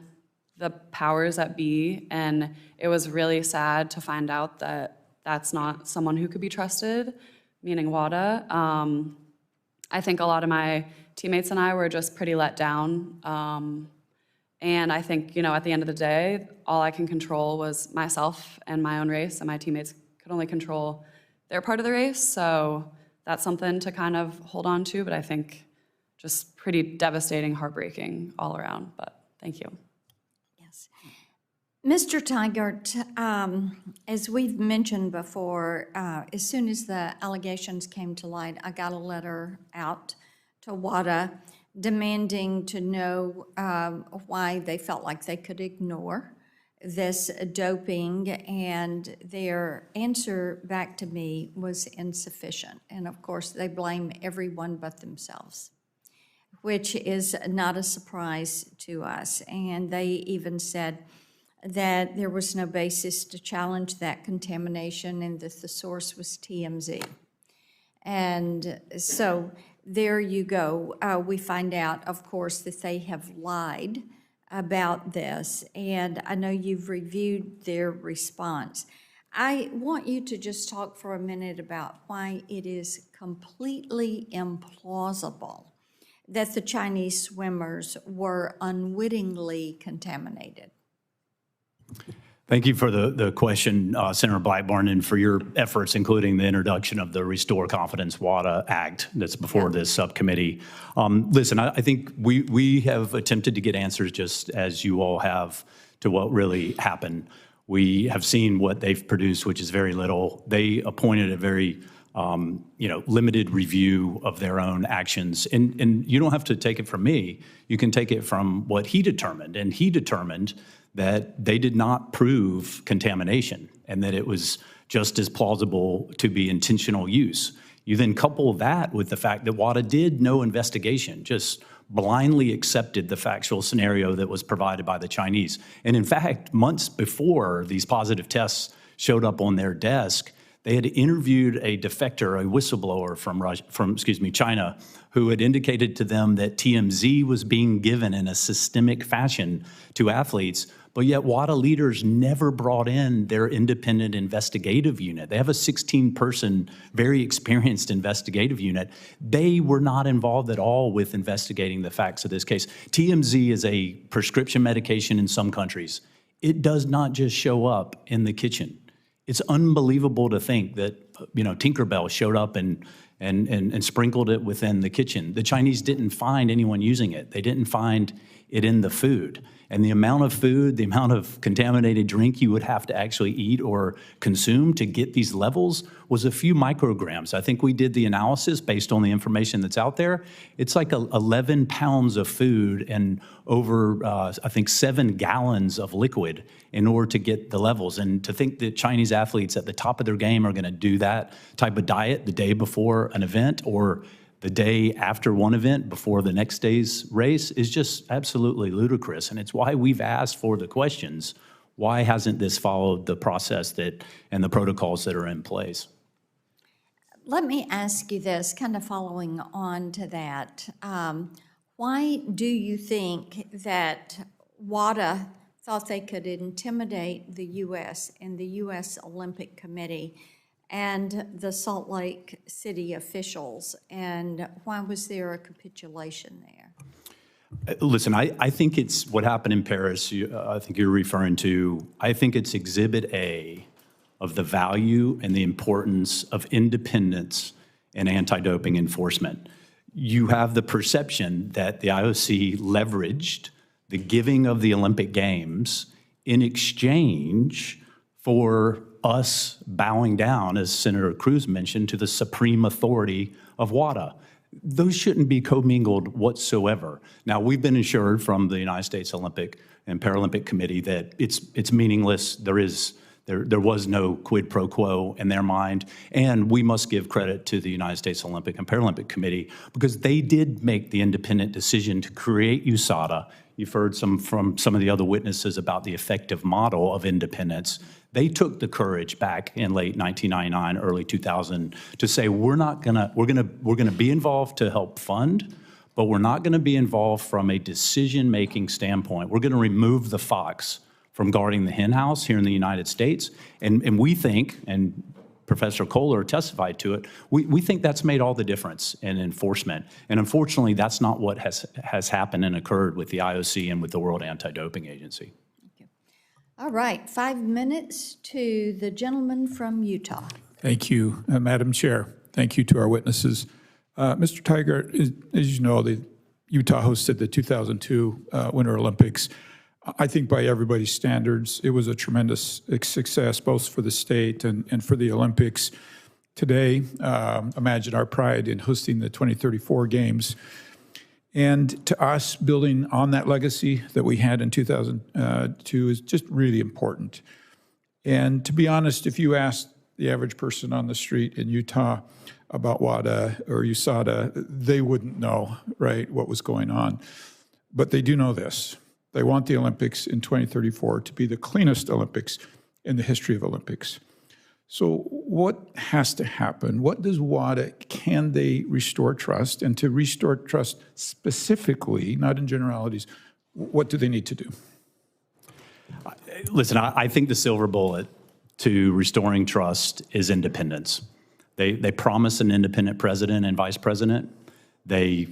the powers that be, and it was really sad to find out that that's not someone who could be trusted, meaning WADA. I think a lot of my teammates and I were just pretty let down. And I think, at the end of the day, all I can control was myself and my own race, and my teammates could only control their part of the race. So that's something to kind of hold on to, but I think just pretty devastating, heartbreaking all around. But thank you. Yes. Mr. Tygart, as we've mentioned before, as soon as the allegations came to light, I got a letter out to WADA demanding to know why they felt like they could ignore this doping, and their answer back to me was insufficient. And of course, they blame everyone but themselves, which is not a surprise to us. And they even said that there was no basis to challenge that contamination and that the source was TMZ. And so there you go. We find out, of course, that they have lied about this, and I know you've reviewed their response. I want you to just talk for a minute about why it is completely implausible that the Chinese swimmers were unwittingly contaminated. Thank you for the question, Senator Blackburn, and for your efforts, including the introduction of the Restore Confidence WADA Act that's before this subcommittee. Listen, I think we have attempted to get answers just as you all have to what really happened. We have seen what they've produced, which is very little. They appointed a very limited review of their own actions. And you don't have to take it from me. You can take it from what he determined. And he determined that they did not prove contamination and that it was just as plausible to be intentional use. You then couple that with the fact that WADA did no investigation, just blindly accepted the factual scenario that was provided by the Chinese. And in fact, months before these positive tests showed up on their desk, they had interviewed a defector, a whistleblower from China, who had indicated to them that TMZ was being given in a systemic fashion to athletes, but yet WADA leaders never brought in their independent investigative unit. They have a 16-person, very experienced investigative unit. They were not involved at all with investigating the facts of this case. TMZ is a prescription medication in some countries. It does not just show up in the kitchen. It's unbelievable to think that, Tinkerbell showed up and sprinkled it within the kitchen. The Chinese didn't find anyone using it. They didn't find it in the food. And the amount of food, the amount of contaminated drink you would have to actually eat or consume to get these levels was a few micrograms. I think we did the analysis based on the information that's out there. It's like 11 pounds of food and over, I think, 7 gallons of liquid in order to get the levels. And to think that Chinese athletes at the top of their game are going to do that type of diet the day before an event or the day after one event before the next day's race is just absolutely ludicrous. And it's why we've asked for the questions. Why hasn't this followed the process and the protocols that are in place? Let me ask you this, kind of following on to that. Why do you think that WADA thought they could intimidate the U.S. and the U.S. Olympic Committee and the Salt Lake City officials, and why was there a capitulation there? Listen, I think it's what happened in Paris, I think you're referring to. I think it's Exhibit A of the value and the importance of independence and anti-doping enforcement. You have the perception that the IOC leveraged the giving of the Olympic Games in exchange for us bowing down, as Senator Cruz mentioned, to the supreme authority of WADA. Those shouldn't be commingled whatsoever. Now, we've been assured from the United States Olympic and Paralympic Committee that it's meaningless. There was no quid pro quo in their mind, and we must give credit to the United States Olympic and Paralympic Committee because they did make the independent decision to create USADA. You've heard from some of the other witnesses about the effective model of independence. They took the courage back in late 1999, early 2000 to say we're gonna be involved to help fund, but we're not gonna be involved from a decision-making standpoint. We're gonna remove the fox from guarding the hen house here in the United States. And we think, and Professor Koller testified to it, we think that's made all the difference in enforcement. And unfortunately, that's not what has happened and occurred with the IOC and with the World Anti-Doping Agency. All right, 5 minutes to the gentleman from Utah. Thank you, Madam Chair. Thank you to our witnesses. Mr. Tygart, as you know, Utah hosted the 2002 Winter Olympics. I think by everybody's standards, it was a tremendous success, both for the state and for the Olympics. Today, imagine our pride in hosting the 2034 Games. And to us, building on that legacy that we had in 2002 is just really important. And to be honest, if you ask the average person on the street in Utah about WADA or USADA, they wouldn't know, right, what was going on. But they do know this. They want the Olympics in 2034 to be the cleanest Olympics in the history of Olympics. So what has to happen? What does WADA, can they restore trust? And to restore trust specifically, not in generalities, what do they need to do? Listen, I think the silver bullet to restoring trust is independence. They promised an independent president and vice president. They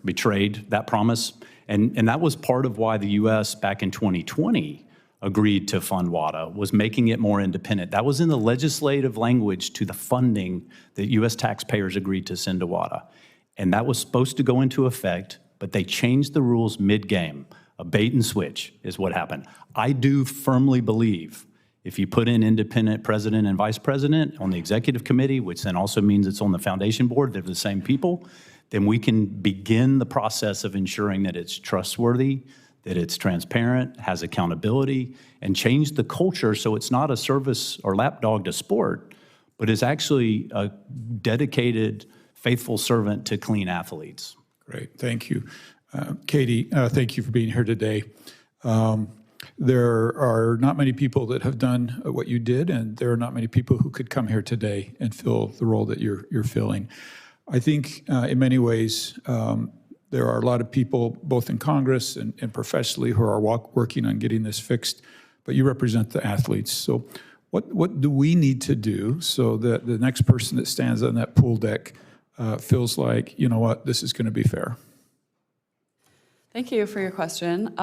betrayed that promise. And that was part of why the U.S. back in 2020 agreed to fund WADA, was making it more independent. That was in the legislative language to the funding that U.S. taxpayers agreed to send to WADA. And that was supposed to go into effect, but they changed the rules mid-game. A bait and switch is what happened. I do firmly believe if you put in independent president and vice president on the executive committee, which then also means it's on the foundation board, they're the same people, then we can begin the process of ensuring that it's trustworthy, that it's transparent, has accountability, and change the culture so it's not a service or lapdog to sport, but is actually a dedicated, faithful servant to clean athletes. Great, thank you. Katie, thank you for being here today. There are not many people that have done what you did, and there are not many people who could come here today and fill the role that you're filling. I think in many ways, there are a lot of people, both in Congress and professionally, who are working on getting this fixed, but you represent the athletes. So what do we need to do so that the next person that stands on that pool deck feels like, you know what, this is going to be fair? Thank you for your question.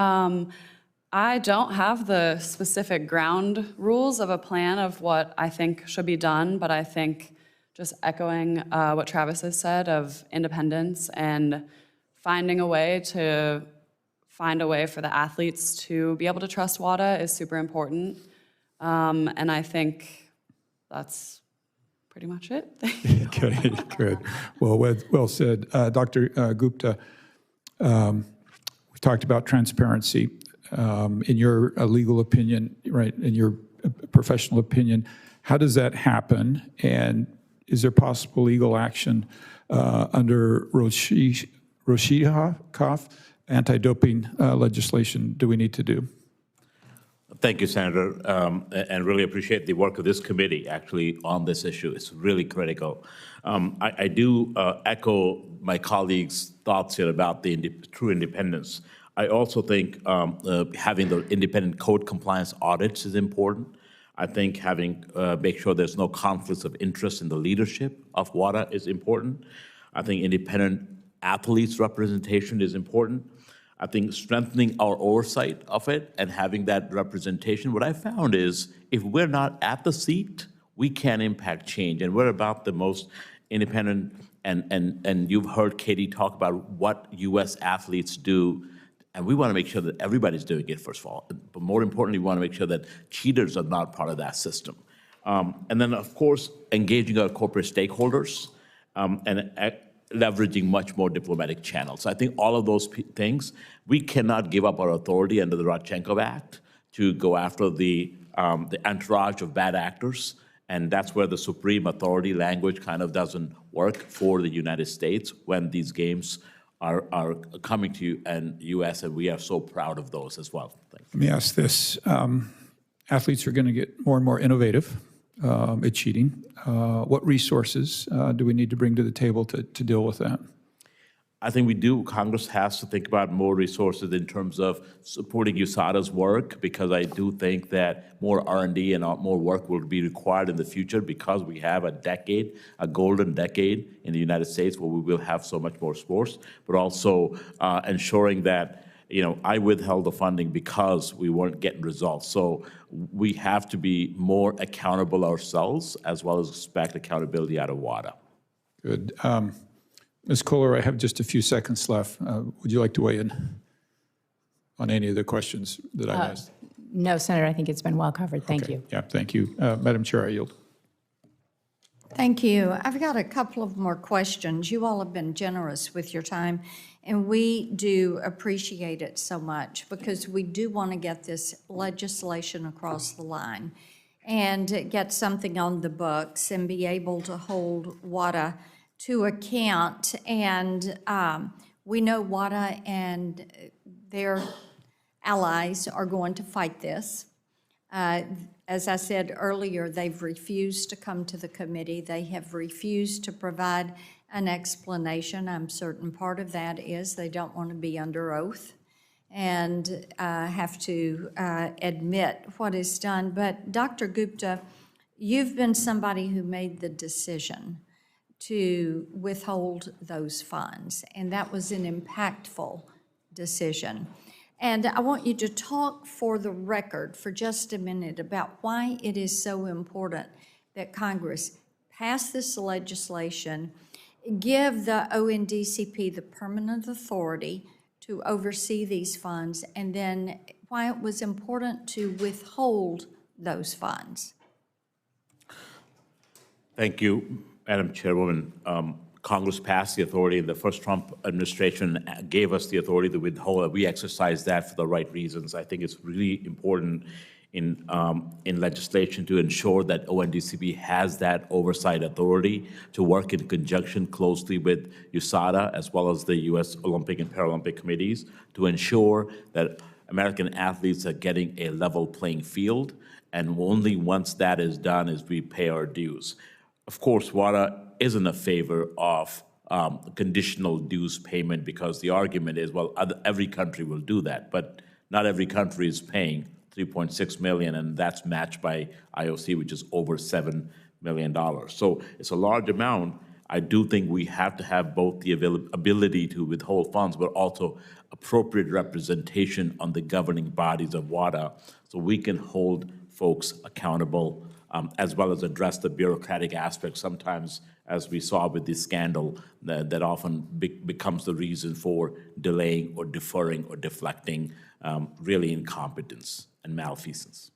I don't have the specific ground rules of a plan of what I think should be done, but I think just echoing what Travis has said of independence and finding a way for the athletes to be able to trust WADA is super important. And I think that's pretty much it. Okay, good. Well said. Dr. Gupta, we talked about transparency. In your legal opinion, right, in your professional opinion, how does that happen? And is there possible legal action under Roshihoff anti-doping legislation do we need to do? Thank you, Senator, and really appreciate the work of this committee actually on this issue. It's really critical. I do echo my colleagues' thoughts here about the true independence. I also think having the independent code compliance audits is important. I think having make sure there's no conflicts of interest in the leadership of WADA is important. I think independent athletes representation is important. I think strengthening our oversight of it and having that representation, what I found is if we're not at the seat, we can impact change. And we're about the most independent, and you've heard Katie talk about what U.S. athletes do. And we want to make sure that everybody's doing it, first of all. But more importantly, we want to make sure that cheaters are not part of that system. And then, of course, engaging our corporate stakeholders and leveraging much more diplomatic channels. So I think all of those things, we cannot give up our authority under the Rodchenkov Act to go after the entourage of bad actors. And that's where the supreme authority language kind of doesn't work for the United States when these games are coming to U.S., and we are so proud of those as well. Thanks. Let me ask this. Athletes are going to get more and more innovative at cheating. What resources do we need to bring to the table to deal with that? I think we do. Congress has to think about more resources in terms of supporting USADA's work, because I do think that more R&D and more work will be required in the future, because we have a decade, a golden decade in the United States where we will have so much more sports, but also ensuring that, you know, I withheld the funding because we weren't getting results. So we have to be more accountable ourselves, as well as expect accountability out of WADA. Good. Ms. Koller, I have just a few seconds left. Would you like to weigh in on any of the questions that I've asked? No, Senator, I think it's been well covered. Thank you. Yeah, thank you. Madam Chair, I yield. Thank you. I've got a couple of more questions. You all have been generous with your time, and we do appreciate it so much, because we do want to get this legislation across the line and get something on the books and be able to hold WADA to account. And we know WADA and their allies are going to fight this. As I said earlier, they've refused to come to the committee. They have refused to provide an explanation. I'm certain part of that is they don't want to be under oath and have to admit what is done. But Dr. Gupta, you've been somebody who made the decision to withhold those funds, and that was an impactful decision. And I want you to talk for the record for just a minute about why it is so important that Congress pass this legislation, give the ONDCP the permanent authority to oversee these funds, and then why it was important to withhold those funds. Thank you, Madam Chairwoman. Congress passed the authority, and the first Trump administration gave us the authority to withhold. We exercised that for the right reasons. I think it's really important in legislation to ensure that ONDCP has that oversight authority to work in conjunction closely with USADA, as well as the U.S. Olympic and Paralympic committees, to ensure that American athletes are getting a level playing field. And only once that is done is we pay our dues. Of course, WADA isn't a favor of conditional dues payment, because the argument is, well, every country will do that, but not every country is paying $3.6 million, and that's matched by IOC, which is over $7 million. So it's a large amount. I do think we have to have both the ability to withhold funds, but also appropriate representation on the governing bodies of WADA, so we can hold folks accountable, as well as address the bureaucratic aspects. Sometimes, as we saw with this scandal, that often becomes the reason for delaying or deferring or deflecting really incompetence and malfeasance.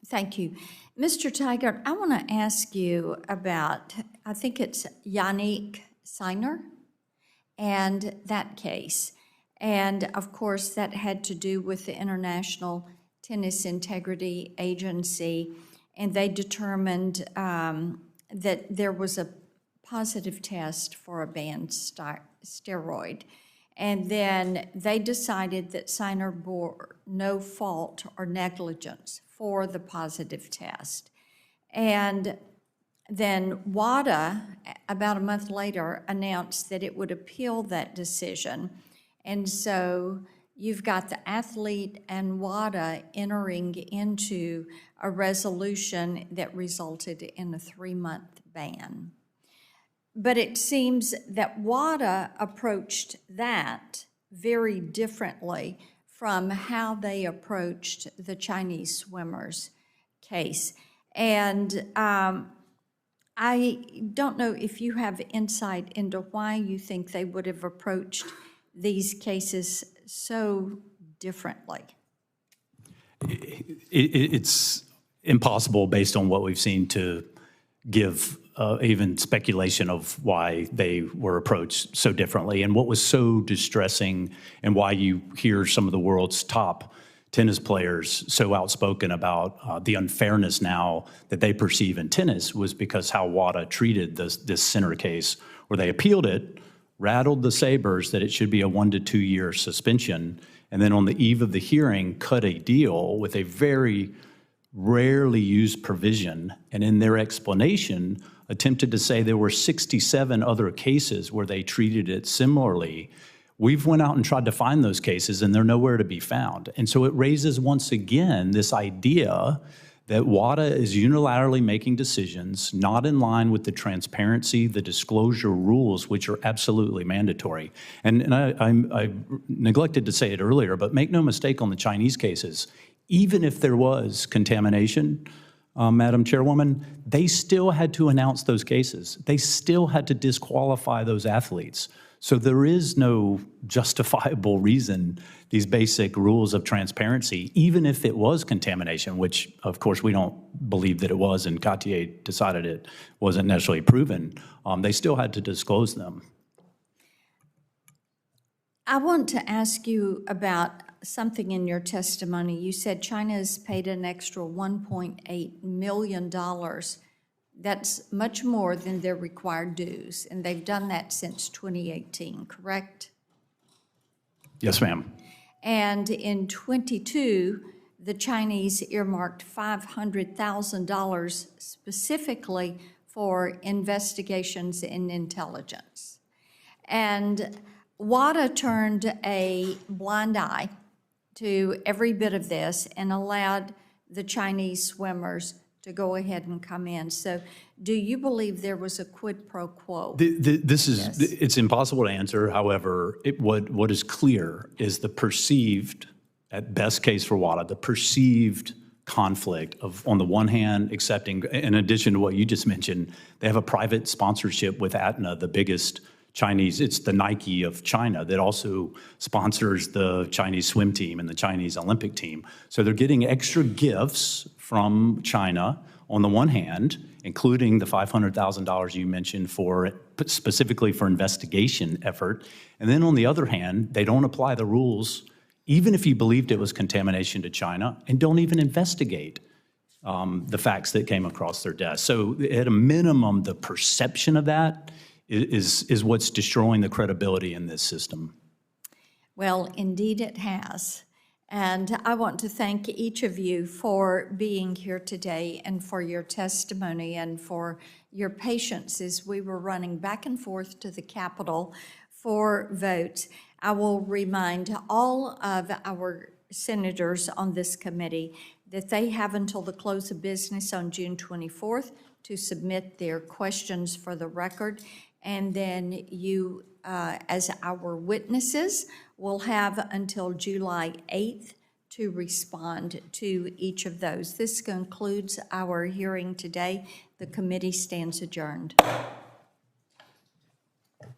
Thank you. Mr. Tygart, I want to ask you about, I think it's Yannick Sinner and that case. And of course, that had to do with the International Tennis Integrity Agency, and they determined that there was a positive test for a banned steroid. And then they decided that Sinner bore no fault or negligence for the positive test. And then WADA, about a month later, announced that it would appeal that decision. And so you've got the athlete and WADA entering into a resolution that resulted in a 3-month ban. But it seems that WADA approached that very differently from how they approached the Chinese swimmers case. And I don't know if you have insight into why you think they would have approached these cases so differently. It's impossible based on what we've seen to give even speculation of why they were approached so differently and what was so distressing and why you hear some of the world's top tennis players so outspoken about the unfairness now that they perceive in tennis was because how WADA treated this center case where they appealed it, rattled the sabers that it should be a 1 to 2 year suspension, and then on the eve of the hearing cut a deal with a very rarely used provision, and in their explanation attempted to say there were 67 other cases where they treated it similarly. We've went out and tried to find those cases, and they're nowhere to be found. And so it raises once again this idea that WADA is unilaterally making decisions not in line with the transparency, the disclosure rules, which are absolutely mandatory. And I neglected to say it earlier, but make no mistake on the Chinese cases, even if there was contamination, Madam Chairwoman, they still had to announce those cases. They still had to disqualify those athletes. So there is no justifiable reason these basic rules of transparency, even if it was contamination, which of course we don't believe that it was, and GATC decided it wasn't necessarily proven, they still had to disclose them. I want to ask you about something in your testimony. You said China has paid an extra $1.8 million. That's much more than their required dues, and they've done that since 2018, correct? Yes, ma'am. And in 22, the Chinese earmarked $500,000 specifically for investigations in intelligence. And WADA turned a blind eye to every bit of this and allowed the Chinese swimmers to go ahead and come in. So do you believe there was a quid pro quo? It's impossible to answer. However, what is clear is the perceived, at best case for WADA, the perceived conflict of, on the one hand, accepting, in addition to what you just mentioned, they have a private sponsorship with ATNA, the biggest Chinese, it's the Nike of China that also sponsors the Chinese swim team and the Chinese Olympic team. So they're getting extra gifts from China on the one hand, including the $500,000 you mentioned for specifically for investigation effort. And then on the other hand, they don't apply the rules, even if you believed it was contamination to China, and don't even investigate the facts that came across their desk. So at a minimum, the perception of that is what's destroying the credibility in this system. Well, indeed it has. And I want to thank each of you for being here today and for your testimony and for your patience as we were running back and forth to the Capitol for votes. I will remind all of our senators on this committee that they have until the close of business on June 24th to submit their questions for the record. And then you, as our witnesses, will have until July 8th to respond to each of those. This concludes our hearing today. The committee stands adjourned.